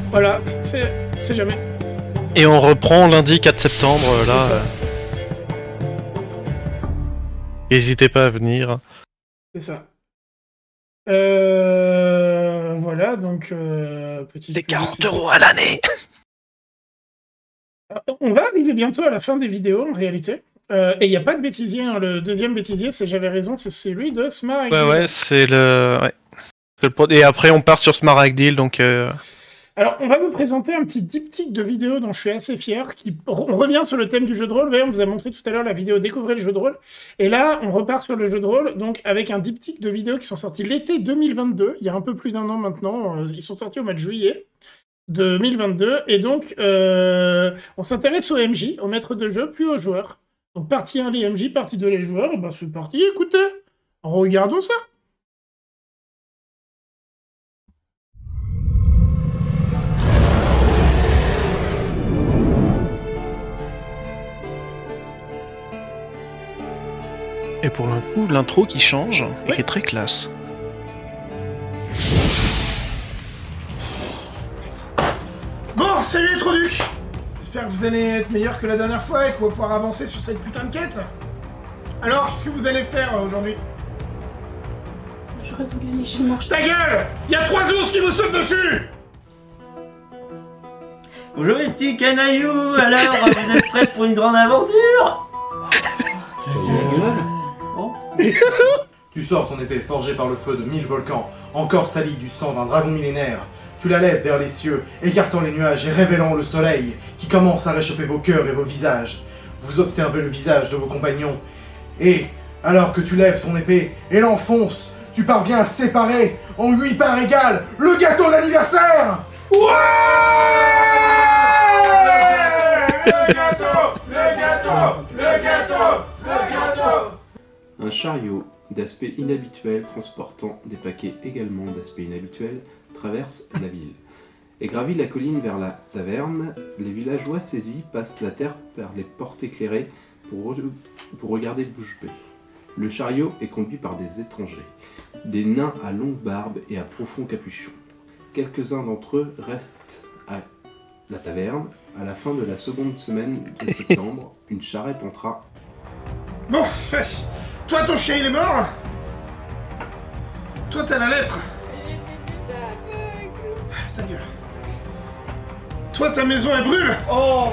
Voilà, c'est jamais. Et on reprend lundi 4 septembre, là. N'hésitez pas à venir. C'est ça. Voilà, donc... petit. C'est 40 € à l'année. On va arriver bientôt à la fin des vidéos, en réalité. Et il n'y a pas de bêtisier, hein. Le deuxième bêtisier, j'avais raison, c'est celui de Smaragdil. Ouais, c'est le... Ouais. Et après, on part sur Smaragdil, donc... Alors, on va vous présenter un petit diptyque de vidéos dont je suis assez fier. On revient sur le thème du jeu de rôle. On vous a montré tout à l'heure la vidéo Découvrez le jeu de rôle. Et là, on repart sur le jeu de rôle, donc avec un diptyque de vidéos qui sont sortis l'été 2022, il y a un peu plus d'un an maintenant. Ils sont sortis au mois de juillet 2022. Et donc, on s'intéresse au MJ, au maître de jeu, puis aux joueurs. Donc, partie 1, les MJ, partie 2, les joueurs. Et ben, c'est parti, écoutez. Regardons ça. Et pour le coup, l'intro qui change et qui est très classe. Bon, salut les Troducs! J'espère que vous allez être meilleurs que la dernière fois et qu'on va pouvoir avancer sur cette putain de quête. Alors, qu'est-ce que vous allez faire aujourd'hui? J'aurais voulu aller chez le marché. Ta gueule! Y'a 3 ours qui vous sautent dessus! Bonjour les petits canailloux, alors vous êtes prêts pour une grande aventure? Tu sors ton épée forgée par le feu de 1000 volcans, encore salie du sang d'un dragon millénaire. Tu la lèves vers les cieux, écartant les nuages et révélant le soleil, qui commence à réchauffer vos cœurs et vos visages. Vous observez le visage de vos compagnons, et, alors que tu lèves ton épée et l'enfonces, tu parviens à séparer, en 8 parts égales, le gâteau d'anniversaire! Ouais! Le gâteau! Le gâteau! Le gâteau! Le gâteau! Un chariot d'aspect inhabituel transportant des paquets également d'aspect inhabituel traverse la ville et gravit la colline vers la taverne. Les villageois saisis passent la terre par les portes éclairées pour regarder bouche bée. Le chariot est conduit par des étrangers, des nains à longue barbe et à profond capuchon. Quelques-uns d'entre eux restent à la taverne. À la fin de la seconde semaine de septembre, une charrette entra. Bon, toi ton chien il est mort. Toi t'as la lèpre. Ta gueule. Toi ta maison elle brûle. Oh.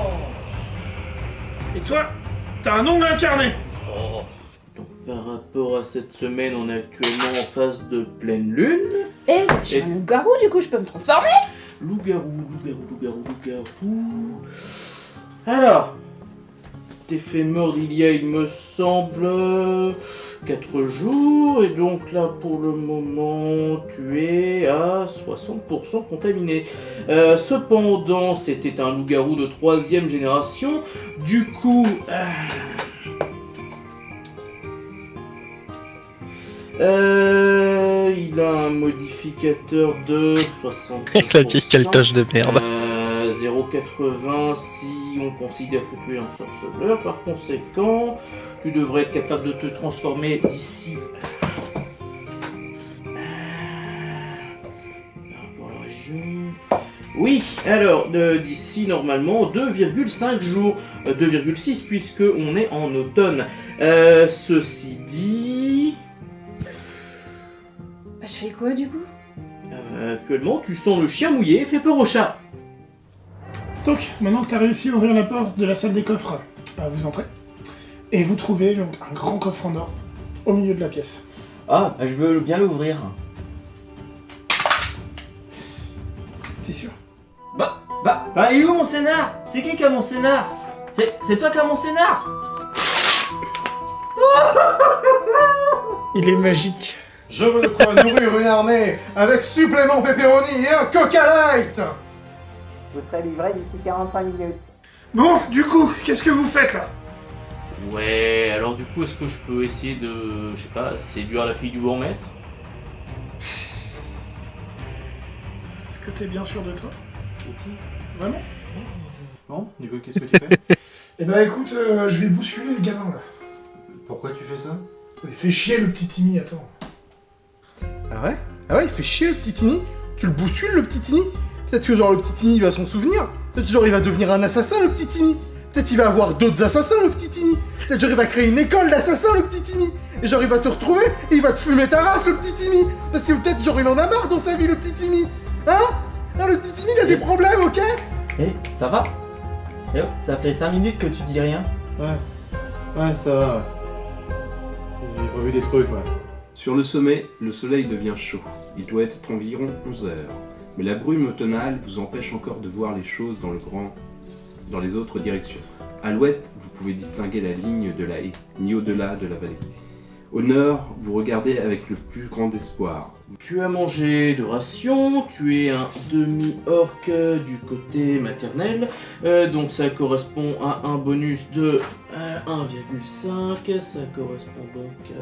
Et toi, t'as un ongle incarné. Oh. Donc par rapport à cette semaine, on est actuellement en phase de pleine lune. Eh, j'ai un loup-garou du coup, je peux me transformer? Loup-garou, loup-garou, loup-garou, loup-garou... Alors... T'es fait mordre il y a, il me semble, 4 jours, et donc là, pour le moment, tu es à 60% contaminé. Cependant, c'était un loup-garou de 3e génération, du coup... il a un modificateur de 60%. Avec la vieille caltoche de merde. 0,80 si on considère que tu es un sorceleur. Par conséquent, tu devrais être capable de te transformer d'ici. Oui, alors d'ici normalement 2,5 jours, 2,6 puisque on est en automne. Ceci dit... Bah, je fais quoi du coup? Actuellement, tu sens le chien mouillé et fait peur au chat. Donc, maintenant que tu as réussi à ouvrir la porte de la salle des coffres, vous entrez. Et vous trouvez donc un grand coffre en or au milieu de la pièce. Ah, je veux bien l'ouvrir. T'es sûr? Bah, il est où mon scénar? C'est qui a mon scénar? C'est toi qui as mon scénar? Il est magique. Je veux de quoi nourrir une armée avec supplément pepperoni et un Coca Light. Vous serez livré d'ici 45 minutes. Bon, du coup, qu'est-ce que vous faites là? Ouais, alors du coup, est-ce que je peux essayer de, je sais pas, séduire la fille du bourgmestre? Est-ce que t'es bien sûr de toi? Ok. Vraiment? Bon, du coup, qu'est-ce que tu fais? Eh ben écoute, je vais bousculer le gamin là. Pourquoi tu fais ça? Il fait chier le petit Timmy, attends. Ah ouais? Ah ouais, il fait chier le petit Timmy? Tu le bouscules le petit Timmy? Peut-être que genre le petit Timmy il va s'en souvenir. Peut-être genre il va devenir un assassin le petit Timmy. Peut-être il va avoir d'autres assassins le petit Timmy. Peut-être genre il va créer une école d'assassins le petit Timmy. Et genre il va te retrouver et il va te fumer ta race le petit Timmy. Parce que peut-être genre il en a marre dans sa vie le petit Timmy. Hein? Ah, le petit Timmy il a des problèmes, ok? Eh, ça va? Eh oh, ça fait 5 minutes que tu dis rien. Ouais, ça va, ouais. J'ai revu des trucs, ouais. Sur le sommet, le soleil devient chaud. Il doit être environ 11 heures. Mais la brume automnale vous empêche encore de voir les choses dans les autres directions. À l'ouest, vous pouvez distinguer la ligne de la haie, ni au-delà de la vallée. Au nord, vous regardez avec le plus grand espoir. Tu as mangé de rations, tu es un demi-orc du côté maternel, donc ça correspond à un bonus de 1,5, ça correspond donc à...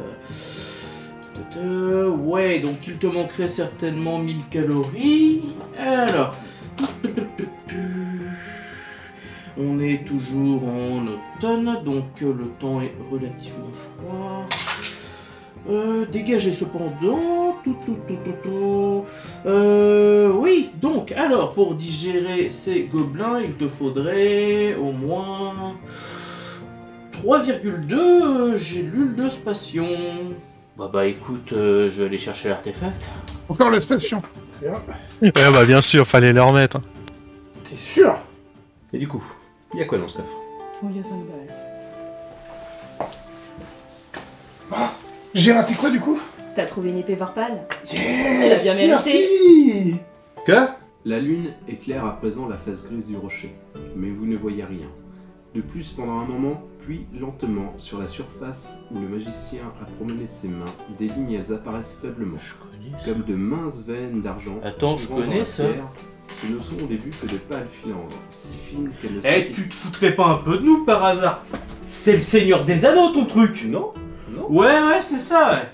Ouais, donc il te manquerait certainement 1000 calories. Alors... On est toujours en automne, donc le temps est relativement froid. Dégagez cependant. Oui, donc, alors, pour digérer ces gobelins, il te faudrait au moins 3,2 gélules de spation. Bah écoute, je vais aller chercher l'artefact. Encore la spation. Ouais, bah bien sûr, fallait les remettre. Hein. T'es sûr? Et du coup, il y a quoi dans ce coffre? Oh, il y a 5 balles. J'ai raté quoi du coup? T'as trouvé une épée Varpal? Yes, bien mérité. merci. Que? La lune éclaire à présent la face grise du rocher, mais vous ne voyez rien. De plus, pendant un moment, puis lentement, sur la surface où le magicien a promené ses mains, des lignes apparaissent faiblement, comme de minces veines d'argent. Attends, je connais ça. Ce ne sont au début que de pâles filandres, si fines qu'elles ne sont... Eh, tu te foutrais pas un peu de nous par hasard? C'est le Seigneur des Anneaux ton truc? Non? Non? Ouais, c'est ça, ouais.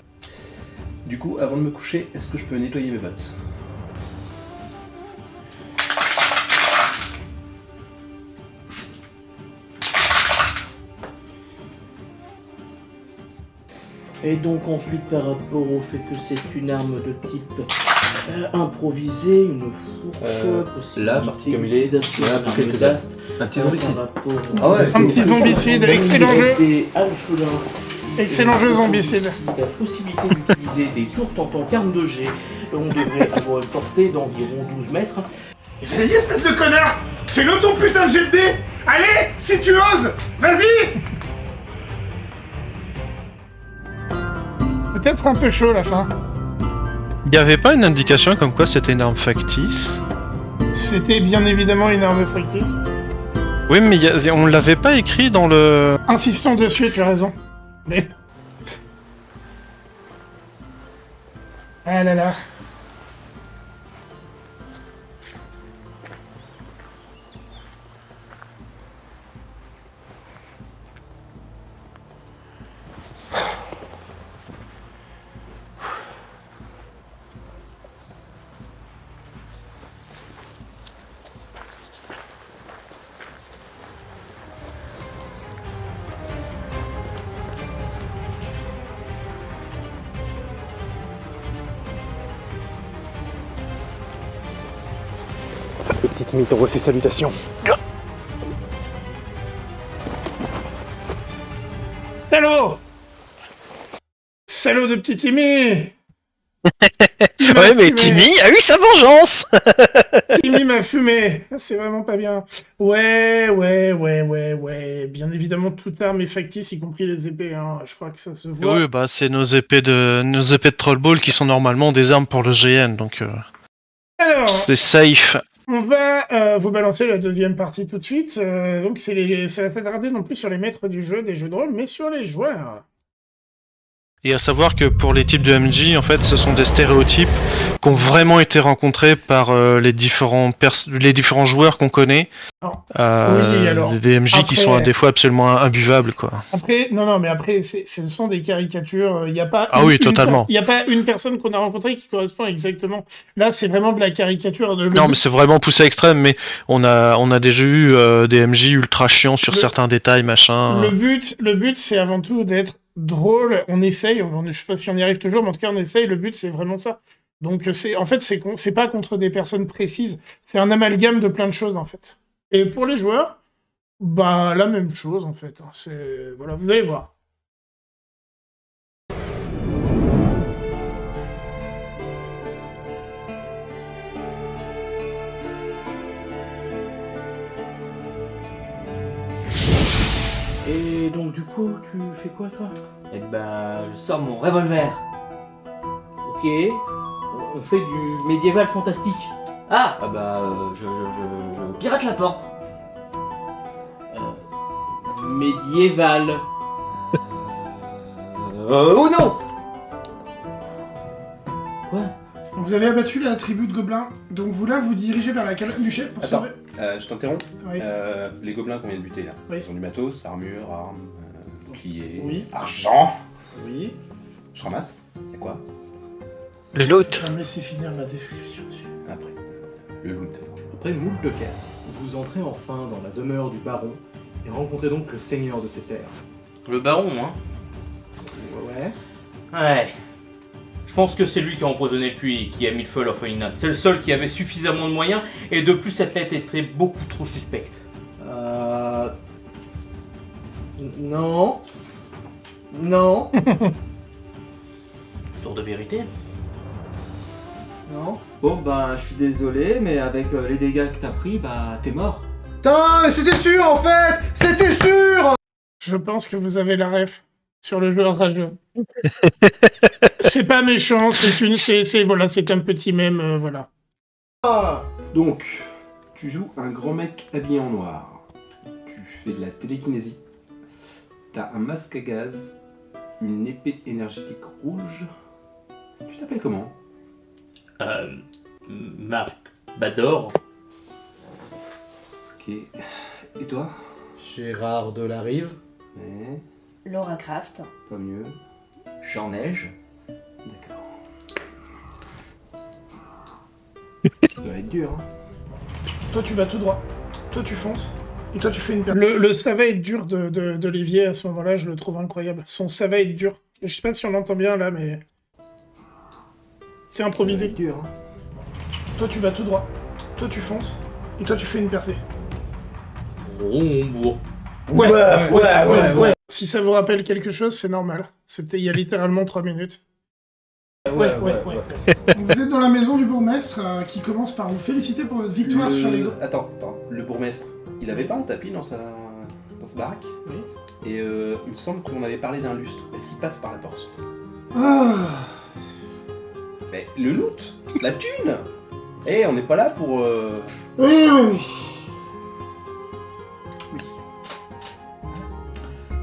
Du coup, avant de me coucher, est-ce que je peux nettoyer mes bottes? Et donc ensuite, par rapport au fait que c'est une arme de type improvisée, une fourche, là, parti comme il est, voilà, pour quelques d'ast, un petit zombicide. Ah ouais, un petit zombicide, excellent jeu. Des alphelins. Excellent jeu zombicide. La possibilité d'utiliser des tourtes en tant qu'arme de jet. On devrait avoir une portée d'environ 12 mètres. Vas-y, espèce de connard! Fais-le ton putain de jet de dés! Allez, si tu oses! Vas-y! Peut-être un peu chaud la fin. Il n'y avait pas une indication comme quoi c'était une arme factice? C'était bien évidemment une arme factice. Oui, mais on l'avait pas écrit dans le... Insistons dessus, tu as raison. Mais... Ah là là. Le petit Timmy t'envoie ses salutations. Salaud! Salaud de petit Timmy! Ouais, mais Timmy a eu sa vengeance! Timmy m'a fumé! C'est vraiment pas bien. Ouais. Bien évidemment, toute arme est factice, y compris les épées, hein. Je crois que ça se voit. Oui, bah c'est nos épées de Trollball qui sont normalement des armes pour le GN, donc... Alors... C'est safe. On va vous balancer la deuxième partie tout de suite. Donc, ça va s'attarder non plus sur les maîtres du jeu, des jeux de rôle, mais sur les joueurs. Et à savoir que pour les types de MJ, en fait, ce sont des stéréotypes qui ont vraiment été rencontrés par les différents joueurs qu'on connaît. Oui, alors, des MJ qui sont des fois absolument imbuvables, quoi. Après, mais après, ce sont des caricatures. Il n'y a pas totalement. Il n'y a pas une personne qu'on a rencontrée qui correspond exactement. Là, c'est vraiment de la caricature. Non, mais c'est vraiment poussé à l'extrême, mais on a déjà eu des MJ ultra chiants sur certains détails, machin. Le but, c'est avant tout d'être drôle. On essaye, je sais pas si on y arrive toujours, mais en tout cas, on essaye. Le but, c'est vraiment ça. Donc, c'est pas contre des personnes précises. C'est un amalgame de plein de choses, en fait. Et pour les joueurs, bah, la même chose, en fait. Voilà, vous allez voir. Et donc du coup, tu fais quoi toi? Eh ben, je sors mon revolver. Ok. On fait du médiéval fantastique. Ah bah je pirate la porte. Médiéval. Oh non. Quoi? Vous avez abattu la tribu de gobelins, donc vous là vous dirigez vers la cabane du chef pour Attends, sauver... je t'interromps. Oui. Les gobelins qu'on vient de buter là, Oui. ils ont du matos, armure, armes, boucliers, Oui. argent. Oui. Je ramasse. Y'a quoi? Le loot. Me laisser finir ma description. Après, le loot. Après moult de quêtes, vous entrez enfin dans la demeure du baron et rencontrez donc le seigneur de ces terres. Le baron, hein? Ouais. Ouais. Je pense que c'est lui qui a empoisonné le puits et qui a mis le feu à l'orphelinat. C'est le seul qui avait suffisamment de moyens, et de plus cette lettre est beaucoup trop suspecte. Non. Non. Sourd de vérité. Non. Bon bah je suis désolé, mais avec les dégâts que t'as pris, bah t'es mort. Putain, mais c'était sûr en fait. C'était sûr. Je pense que vous avez la ref sur le jeu rageux. C'est pas méchant, voilà, c'est un petit mème, voilà. Donc, tu joues un grand mec habillé en noir. Tu fais de la télékinésie. T'as un masque à gaz, une épée énergétique rouge. Tu t'appelles comment? Marc Bador. Ok. Et toi? Gérard Delarive. Ouais. Laura Craft. Pas mieux. Jean Neige. D'accord. Ça doit être dur, hein. Toi tu vas tout droit, toi tu fonces, et toi tu fais une perte. Le ça va être dur d'Olivier à ce moment-là, je le trouve incroyable. Son ça va être dur. Je sais pas si on l'entend bien là, mais... C'est improvisé. Ça doit être dur, hein. Toi tu vas tout droit, toi tu fonces, et toi tu fais une percée. Rombourg. Ouais. Si ça vous rappelle quelque chose, c'est normal. C'était il y a littéralement 3 minutes. Ouais. Vous êtes dans la maison du bourgmestre qui commence par vous féliciter pour votre victoire sur les... Attends, le bourgmestre, il avait pas un tapis dans sa baraque? Oui. Et il me semble qu'on avait parlé d'un lustre. Est-ce qu'il passe par la porte? Mais le loot, la thune. Eh, on n'est pas là pour... Oui.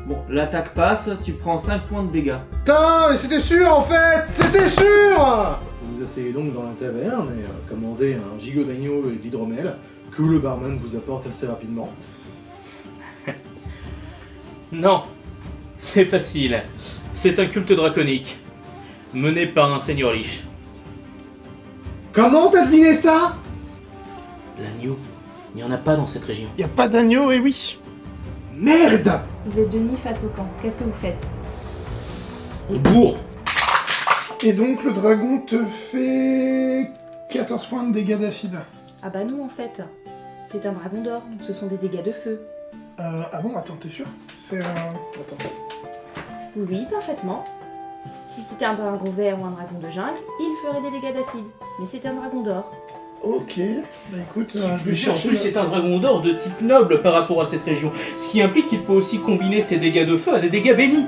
Bon, l'attaque passe, tu prends 5 points de dégâts. Putain, mais c'était sûr en fait. C'était sûr. Vous asseyez donc dans la taverne et commandez un gigot d'agneau et d'hydromel que le barman vous apporte assez rapidement. Non, c'est facile. C'est un culte draconique, mené par un seigneur riche. Comment t'as deviné ça? L'agneau, il n'y en a pas dans cette région. Y a pas d'agneau, et oui. Merde. Vous êtes de nuit face au camp. Qu'est-ce que vous faites? On bourre. Et donc le dragon te fait 14 points de dégâts d'acide. Ah bah non en fait. C'est un dragon d'or, donc ce sont des dégâts de feu. Ah bon, attends, t'es sûr? C'est un... Attends. Oui, parfaitement. Si c'était un dragon vert ou un dragon de jungle, il ferait des dégâts d'acide. Mais c'est un dragon d'or. Ok, bah écoute, je vais En chercher... plus, c'est un dragon d'or de type noble par rapport à cette région. Ce qui implique qu'il peut aussi combiner ses dégâts de feu à des dégâts bénis.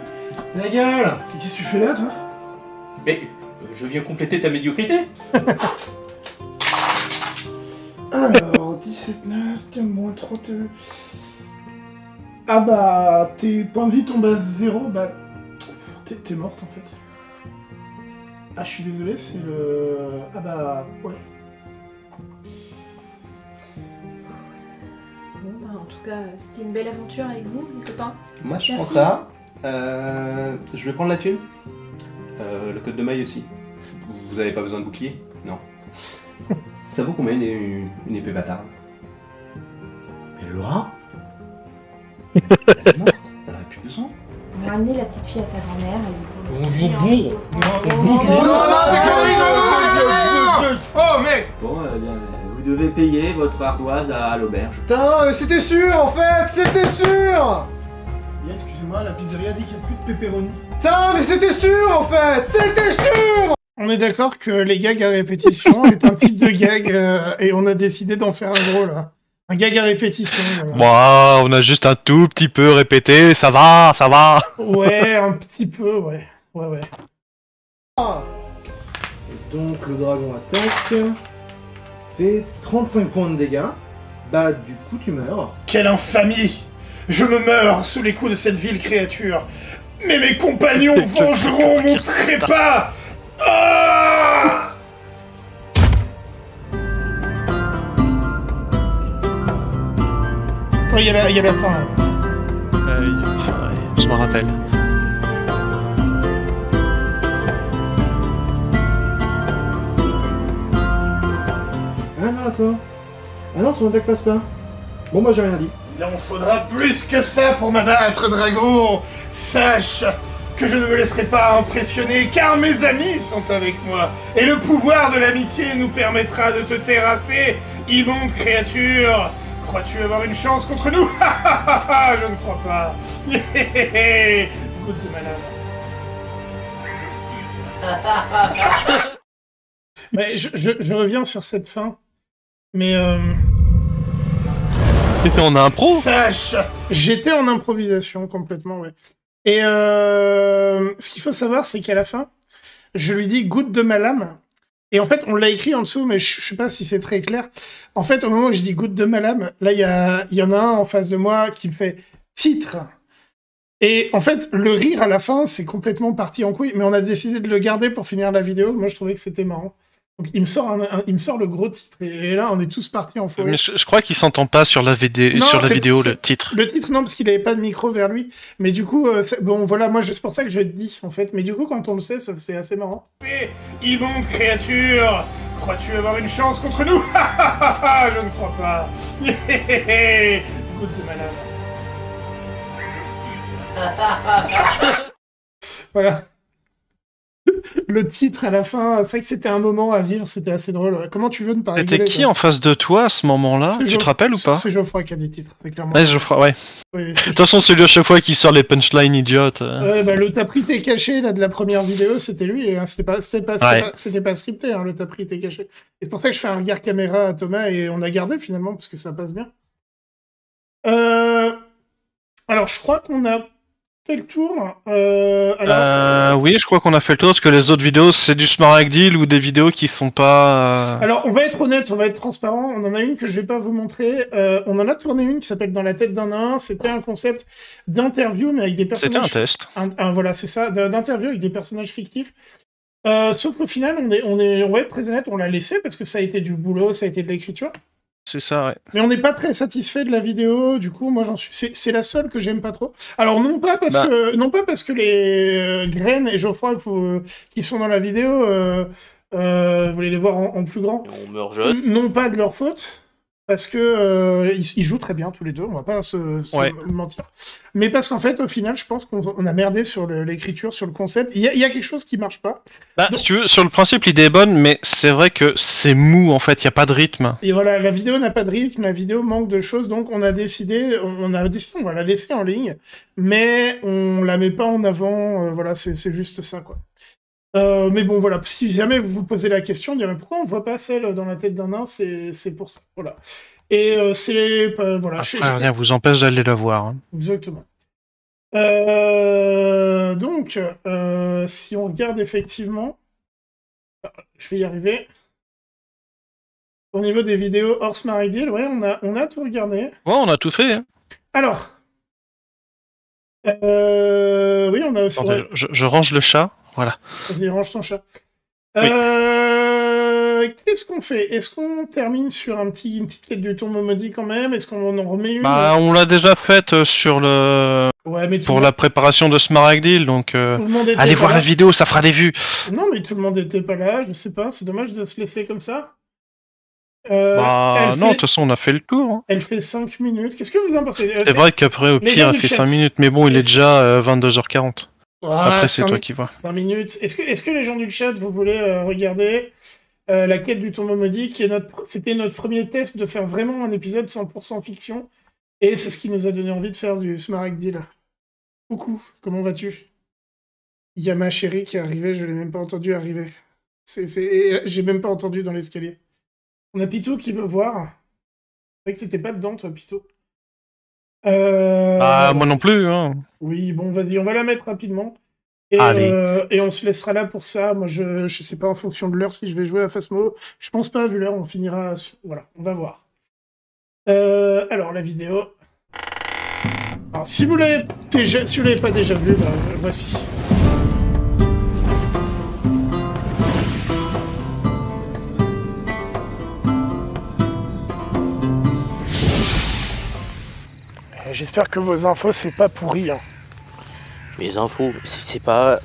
Ta gueule. Qu'est-ce que tu fais là, toi? Mais je viens compléter ta médiocrité. Alors, 17 notes, moins 32... Ah bah, tes points de vie tombent à 0, bah... T'es morte, en fait. Ah, je suis désolé, c'est le... Ah bah, ouais. Bon bah en tout cas, c'était une belle aventure avec vous, les copains. Moi je Merci. prends ça. Je vais prendre la thune. Le code de maille aussi. Vous avez pas besoin de bouclier? Non. Ça vaut combien une épée bâtarde? Mais Laura? Elle est morte, elle aurait plus besoin. Vous ramenez la petite fille à sa grand-mère, elle vous On remercie vous en bourre. vous offrant- Oh mec. Bon, eh bien, vous devez payer votre ardoise à l'auberge. Putain, mais c'était sûr en fait. C'était sûr. Yeah, excusez-moi, la pizzeria dit qu'il n'y a plus de pepperoni. Putain, mais c'était sûr en fait. C'était sûr. On est d'accord que les gags à répétition est un type de gag et on a décidé d'en faire un gros là. Un gag à répétition. Bon, on a juste un tout petit peu répété, ça va, ça va. Ouais, un petit peu, ouais. Ouais. Et donc le dragon attaque. fait 35 points de dégâts. Bah, du coup, tu meurs. Quelle infamie! Je me meurs sous les coups de cette vile créature. Mais mes compagnons vengeront mon trépas! Ah! Il y a la fin. Je m'en rappelle. Ah non, attends. Ah non, son attaque passe pas. Bon, moi j'ai rien dit. Il en faudra plus que ça pour m'abattre, dragon. Sache que je ne me laisserai pas impressionner, car mes amis sont avec moi. Et le pouvoir de l'amitié nous permettra de te terrasser, immonde créature. Crois-tu avoir une chance contre nous? Je ne crois pas. Goutte de malade. Mais je reviens sur cette fin. Mais T'étais en impro? Sache, j'étais en improvisation complètement, ouais. Et ce qu'il faut savoir, c'est qu'à la fin, je lui dis goutte de ma lame. Et en fait, on l'a écrit en dessous, mais je sais pas si c'est très clair. En fait, au moment où je dis goutte de ma lame, là, il y en a un en face de moi qui me fait titre. Et en fait, le rire à la fin, c'est complètement parti en couille, mais on a décidé de le garder pour finir la vidéo. Moi, je trouvais que c'était marrant. Donc, il me sort le gros titre, et là, on est tous partis en forêt. Mais je crois qu'il s'entend pas sur la, vidéo, le titre. Le titre, non, parce qu'il avait pas de micro vers lui. Mais du coup, bon, voilà, moi, c'est pour ça que je te dis, en fait. Mais du coup, quand on le sait, c'est assez marrant. Immonde créature! Crois-tu avoir une chance contre nous? Je ne crois pas. Goutte de malade. Voilà. Le titre à la fin, c'est vrai que c'était un moment à vivre, c'était assez drôle. Comment tu veux ne pas rigoler? C'était qui en face de toi à ce moment-là? Tu te rappelles ou pas? C'est Geoffroy qui a des titres, c'est clairement. Ouais, Geoffroy, ouais. Oui, de toute façon, c'est lui à chaque fois qui sort les punchlines idiotes. Ouais, bah, le tapris t'es caché là, de la première vidéo, c'était lui. Hein. C'était pas scripté, hein, le tapris t'es caché. Et c'est pour ça que je fais un regard caméra à Thomas et on a gardé finalement, parce que ça passe bien. Alors, je crois qu'on a fait le tour. Oui, je crois qu'on a fait le tour, parce que les autres vidéos, c'est du Smaragdil ou des vidéos qui sont pas... Alors, on va être honnête, on va être transparent. On en a une que je vais pas vous montrer. On en a tourné une qui s'appelle Dans la tête d'un nain. C'était un concept d'interview, mais avec des personnages... C'était un test. Voilà, c'est ça, d'interview avec des personnages fictifs. Sauf qu'au final, on va être très honnête, on l'a laissé parce que ça a été du boulot, ça a été de l'écriture. C'est ça, ouais. Mais on n'est pas très satisfait de la vidéo, du coup, moi j'en suis. C'est la seule que j'aime pas trop. Alors non pas parce que les Graines et Geoffroy qui sont dans la vidéo, vous voulez les voir en plus grand. On meurt jeune. Non pas de leur faute. Parce que ils jouent très bien tous les deux, on va pas se mentir. Mais parce qu'en fait, au final, je pense qu'on a merdé sur l'écriture, sur le concept. Il y a quelque chose qui marche pas. Bah, si tu veux, sur le principe, l'idée est bonne, mais c'est vrai que c'est mou, en fait, il n'y a pas de rythme. Et voilà, la vidéo n'a pas de rythme, la vidéo manque de choses, donc on va la laisser en ligne, mais on la met pas en avant, voilà, c'est juste ça, quoi. Mais bon, voilà, si jamais vous vous posez la question, dire mais pourquoi on voit pas celle dans la tête d'un nain, c'est pour ça, voilà. Et voilà. Après, rien vous empêche d'aller la voir. Hein. Exactement. Donc, si on regarde effectivement, je vais y arriver. Au niveau des vidéos hors Smaragdil, ouais, on a tout regardé. Ouais, on a tout fait. Hein. Alors, oui, on a aussi. Attendez, je range le chat. Voilà. Vas-y, range ton chat. Oui. Qu'est-ce qu'on fait? Est-ce qu'on termine sur une petite quête du tombeau maudit quand même? Est-ce qu'on en remet une? Bah, on l'a déjà faite sur le... Ouais, mais pour la préparation de Smaragdil, donc allez voir la vidéo, ça fera des vues. Non, mais tout le monde était pas là, je sais pas, c'est dommage de se laisser comme ça. Bah non, de toute façon, on a fait le tour. Hein. Elle fait 5 minutes. Qu'est-ce que vous en pensez? C'est vrai qu'après, au pire, elle fait 5 minutes, mais bon, il est déjà 22h40. Après, c'est toi qui vois. 5 minutes. Est-ce que les gens du chat, vous voulez regarder la quête du tombeau maudit, c'était notre premier test de faire vraiment un épisode 100% fiction, et c'est ce qui nous a donné envie de faire du Smaragdil. Coucou, comment vas-tu? Il y a ma chérie qui est arrivée, je l'ai même pas entendu arriver. J'ai même pas entendu dans l'escalier. On a Pitou qui veut voir. C'est vrai que t'étais pas dedans, toi, Pitou. Moi non plus, hein. Oui, bon, vas-y, on va la mettre rapidement. Et on se laissera là pour ça. Moi, je sais pas en fonction de l'heure si je vais jouer à Phasmo. Je pense pas, vu l'heure, on finira... Voilà, on va voir. Alors, la vidéo... Alors, si vous l'avez pas déjà vu, bah, voici. J'espère que vos infos, c'est pas pourri. Hein. Mes infos, c'est pas...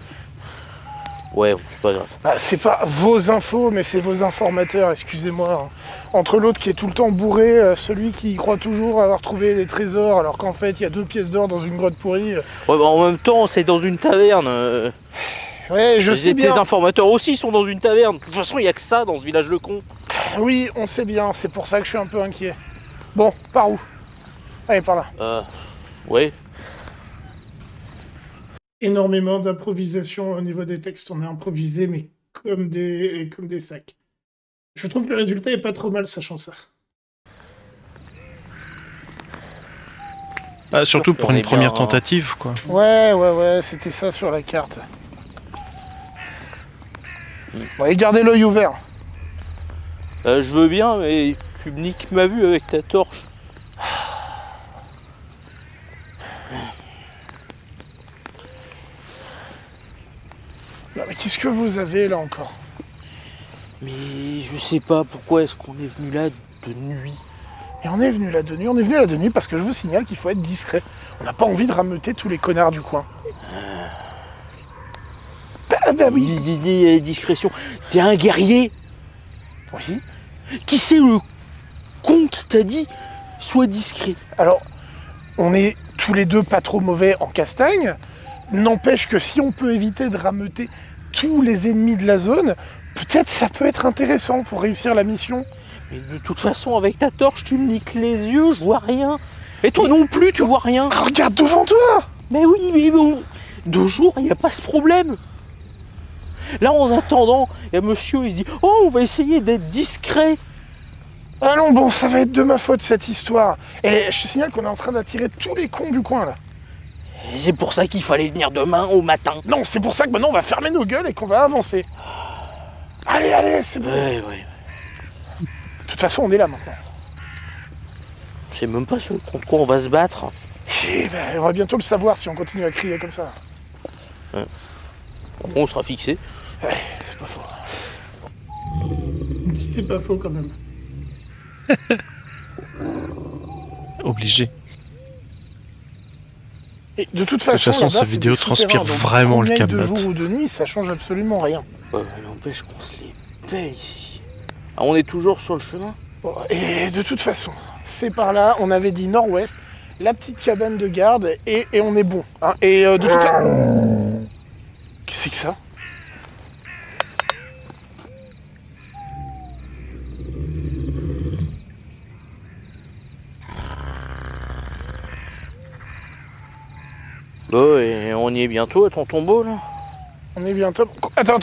Ouais, c'est pas grave. Ah, c'est pas vos infos, mais c'est vos informateurs, excusez-moi. Entre l'autre qui est tout le temps bourré, celui qui croit toujours avoir trouvé des trésors, alors qu'en fait, il y a 2 pièces d'or dans une grotte pourrie. Ouais, bah en même temps, c'est dans une taverne. Ouais, je sais bien. Les informateurs aussi sont dans une taverne. De toute façon, il n'y a que ça dans ce village de cons. Oui, on sait bien, c'est pour ça que je suis un peu inquiet. Bon, par où? Allez, par là. Ouais. Énormément d'improvisation au niveau des textes. On a improvisé, mais comme des sacs. Je trouve que le résultat est pas trop mal, sachant ça. Ah, surtout pour une première tentative, quoi. Ouais, c'était ça sur la carte. Bon, et gardez l'œil ouvert. Je veux bien, mais tu me niques ma vue avec ta torche. Non, mais qu'est-ce que vous avez là encore? Mais je sais pas pourquoi est-ce qu'on est venu là de nuit. Et on est venu là de nuit, parce que je vous signale qu'il faut être discret. On n'a pas envie de rameuter tous les connards du coin. Bah oui. Discrétion. T'es un guerrier. Oui. Qui c'est le con qui t'a dit sois discret? Alors, on est tous les deux pas trop mauvais en castagne. N'empêche que si on peut éviter de rameuter tous les ennemis de la zone, peut-être ça peut être intéressant pour réussir la mission. Mais de toute façon, avec ta torche, tu me niques les yeux, je vois rien. Et toi non plus, tu vois rien. Ah, regarde devant toi. Mais oui, mais bon, de jour, il n'y a pas ce problème. Là, en attendant, il y a monsieur, il se dit « Oh, on va essayer d'être discret !» Allons, bon, ça va être de ma faute, cette histoire. Et je te signale qu'on est en train d'attirer tous les cons du coin, là. C'est pour ça qu'il fallait venir demain au matin. Non, c'est pour ça que maintenant, on va fermer nos gueules et qu'on va avancer. Allez, c'est bon. Ouais. De toute façon, on est là, maintenant. Je sais même pas contre quoi on va se battre. Eh ben, on va bientôt le savoir si on continue à crier comme ça. Ouais. On sera fixé. Ouais, c'est pas faux. C'est pas faux quand même. Obligé. Et de toute façon, cette vidéo transpire vraiment le Camelot. De jour ou de nuit, ça change absolument rien. N'empêche qu'on se les pèle ici. Ah, on est toujours sur le chemin. Bon, et de toute façon, c'est par là, on avait dit nord-ouest, la petite cabane de garde, et on est bon. Hein. Et de toute façon... Qu'est-ce que c'est que ça? Bon, et on y est bientôt à ton tombeau, là? On est bientôt... Attends.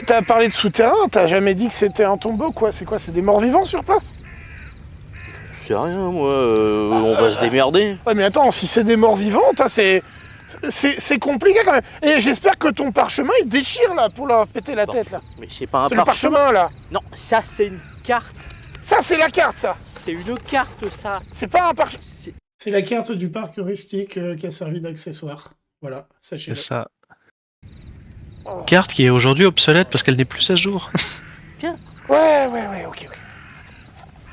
T'as parlé de souterrain, t'as jamais dit que c'était un tombeau, quoi? C'est quoi? C'est des morts vivants sur place? Je sais rien, moi. On va se démerder. Ouais, mais attends, si c'est des morts vivants, c'est compliqué quand même. Et j'espère que ton parchemin, il déchire, là, pour leur péter la tête, là. Mais c'est pas un parchemin. C'est le parchemin, là. Non, ça, c'est une carte. Ça, c'est la carte, ça. C'est une carte, ça. C'est pas un parchemin. C'est la carte du parc heuristique qui a servi d'accessoire. Voilà, sachez-le. C'est ça. Carte qui est aujourd'hui obsolète parce qu'elle n'est plus à jour. Tiens. Ouais, ok.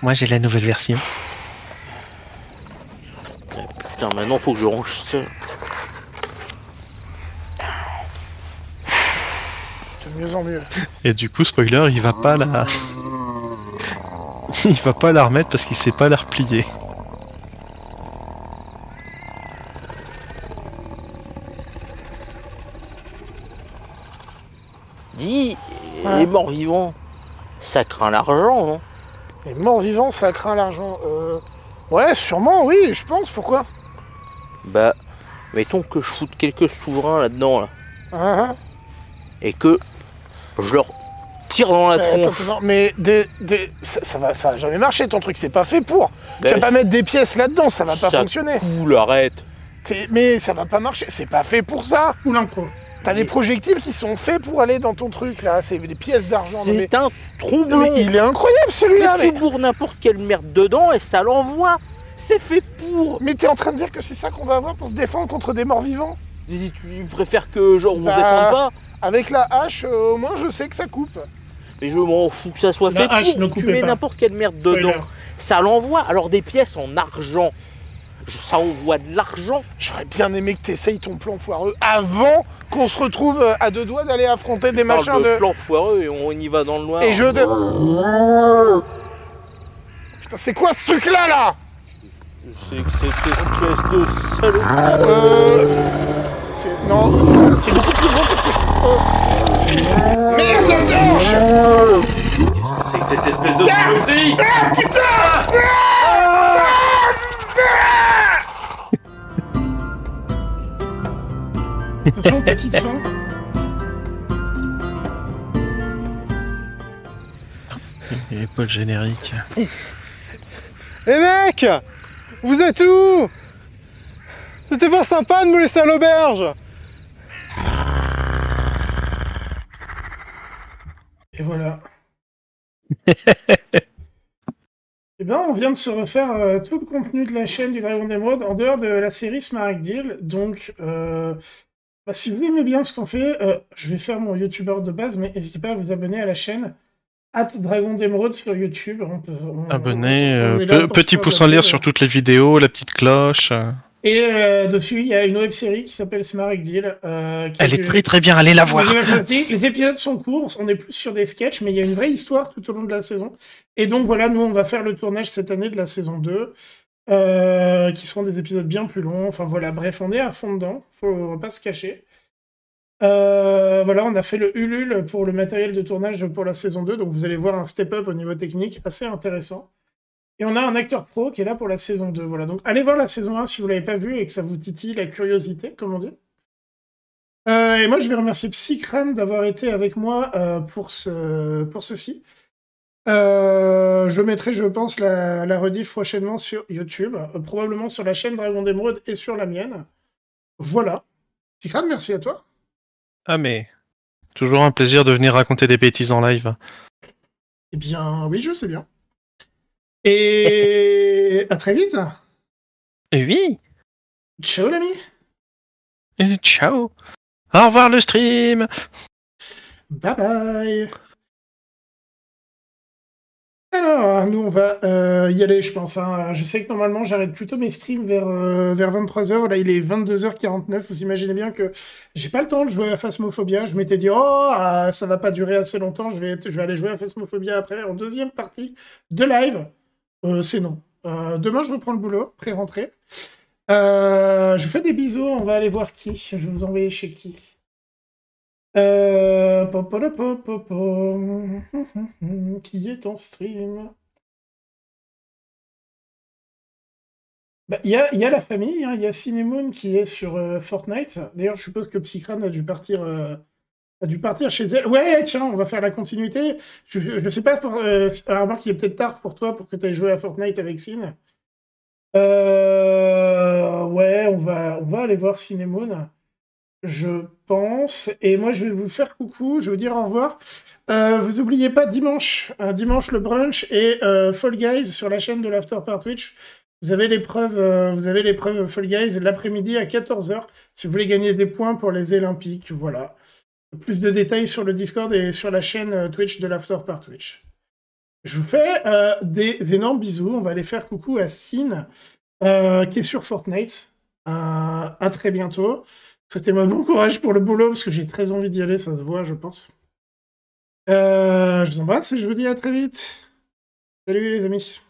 Moi, j'ai la nouvelle version. Putain, maintenant, faut que je range ça. De mieux en mieux. Et du coup, spoiler, il va pas la... il va pas la remettre parce qu'il sait pas la replier. Dis, les morts vivants, ça craint l'argent, non? Les morts vivants, ça craint l'argent. Ouais, sûrement, oui, je pense. Pourquoi? Bah, mettons que je foute quelques souverains là-dedans, là. Et que je leur tire dans la tronche. Attends, mais ça va jamais marcher ton truc, c'est pas fait pour. Tu vas pas mettre des pièces là-dedans, ça va pas fonctionner. Cool, arrête. Mais ça va pas marcher, c'est pas fait pour ça. Ou l'impro. T'as des projectiles qui sont faits pour aller dans ton truc là, c'est des pièces d'argent. C'est un troublon. Il est incroyable celui-là. Mais tu bourres n'importe quelle merde dedans et ça l'envoie. C'est fait pour. Mais t'es en train de dire que c'est ça qu'on va avoir pour se défendre contre des morts vivants? Tu préfères que genre on se défende pas? Avec la hache, au moins je sais que ça coupe. Mais je m'en fous que ça soit fait pour. Tu mets n'importe quelle merde dedans. Ça l'envoie. Alors des pièces en argent. Ça envoie de l'argent. J'aurais bien aimé que t'essayes ton plan foireux avant qu'on se retrouve à deux doigts d'aller affronter des machins de... plan foireux et on y va dans le noir. Et Putain, c'est quoi ce truc là C'est que cette espèce de salaud. Non, c'est beaucoup plus gros parce que... Merde, la torche. Qu'est-ce que c'est que cette espèce de saloperie? Ah, putain. Attention, petite fin. Et pas le générique. Eh mec, vous êtes où? C'était pas sympa de me laisser à l'auberge. Et voilà. Eh bien, on vient de se refaire tout le contenu de la chaîne du Dragon d'Émeraude en dehors de la série Smaragdil. Donc, si vous aimez bien ce qu'on fait, je vais faire mon youtubeur de base, mais n'hésitez pas à vous abonner à la chaîne @Dragon d'Émeraude sur YouTube. Abonnez, petit pouce en l'air sur toutes les vidéos, la petite cloche. Et dessus, il y a une web-série qui s'appelle Smaragdil. Elle est très très bien, allez la voir. Les épisodes sont courts, on est plus sur des sketchs, mais il y a une vraie histoire tout au long de la saison. Et donc voilà, nous on va faire le tournage cette année de la saison 2, qui seront des épisodes bien plus longs. Enfin voilà, bref, on est à fond dedans, faut pas se cacher. Voilà, on a fait le Ulule pour le matériel de tournage pour la saison 2, donc vous allez voir un step-up au niveau technique assez intéressant. Et on a un acteur pro qui est là pour la saison 2. Voilà, donc allez voir la saison 1 si vous ne l'avez pas vue et que ça vous titille la curiosité, comme on dit. Et moi, je vais remercier Psycran d'avoir été avec moi pour ceci. Je mettrai, je pense, la rediff prochainement sur YouTube, probablement sur la chaîne Dragon d'Émeraude et sur la mienne. Voilà. Psycran, merci à toi. Ah mais, toujours un plaisir de venir raconter des bêtises en live. Eh bien, oui, je sais bien. Et à très vite. Oui. Ciao l'ami. Ciao. Au revoir le stream. Bye bye. Alors, nous on va y aller, je pense. Hein. Je sais que normalement j'arrête plutôt mes streams vers 23h. Là il est 22h49. Vous imaginez bien que j'ai pas le temps de jouer à Phasmophobia. Je m'étais dit, ça va pas durer assez longtemps. Je vais aller jouer à Phasmophobia après en deuxième partie de live. C'est non. Demain, je reprends le boulot, pré-rentrée. Je fais des bisous, on va aller voir qui. Je vais vous envoyer chez qui. Qui est en stream? Il y a la famille, il y a Cinemoon qui est sur Fortnite. D'ailleurs, je suppose que Psycran a dû partir chez elle. Ouais, tiens, on va faire la continuité. Je sais pas, remarque qu'il est peut-être tard pour toi pour que tu aies joué à Fortnite avec Cine. Ouais, on va aller voir Cinemoon, je pense. Et moi, je vais vous faire coucou, je vais vous dire au revoir. Vous oubliez pas, dimanche le brunch et Fall Guys sur la chaîne de l'After par Twitch. Vous avez l'épreuve Fall Guys l'après-midi à 14h si vous voulez gagner des points pour les Olympiques. Voilà. Plus de détails sur le Discord et sur la chaîne Twitch de l'After par Twitch. Je vous fais des énormes bisous. On va aller faire coucou à Cine, qui est sur Fortnite. À très bientôt. Souhaitez-moi bon courage pour le boulot, parce que j'ai très envie d'y aller, ça se voit, je pense. Je vous embrasse et je vous dis à très vite. Salut les amis.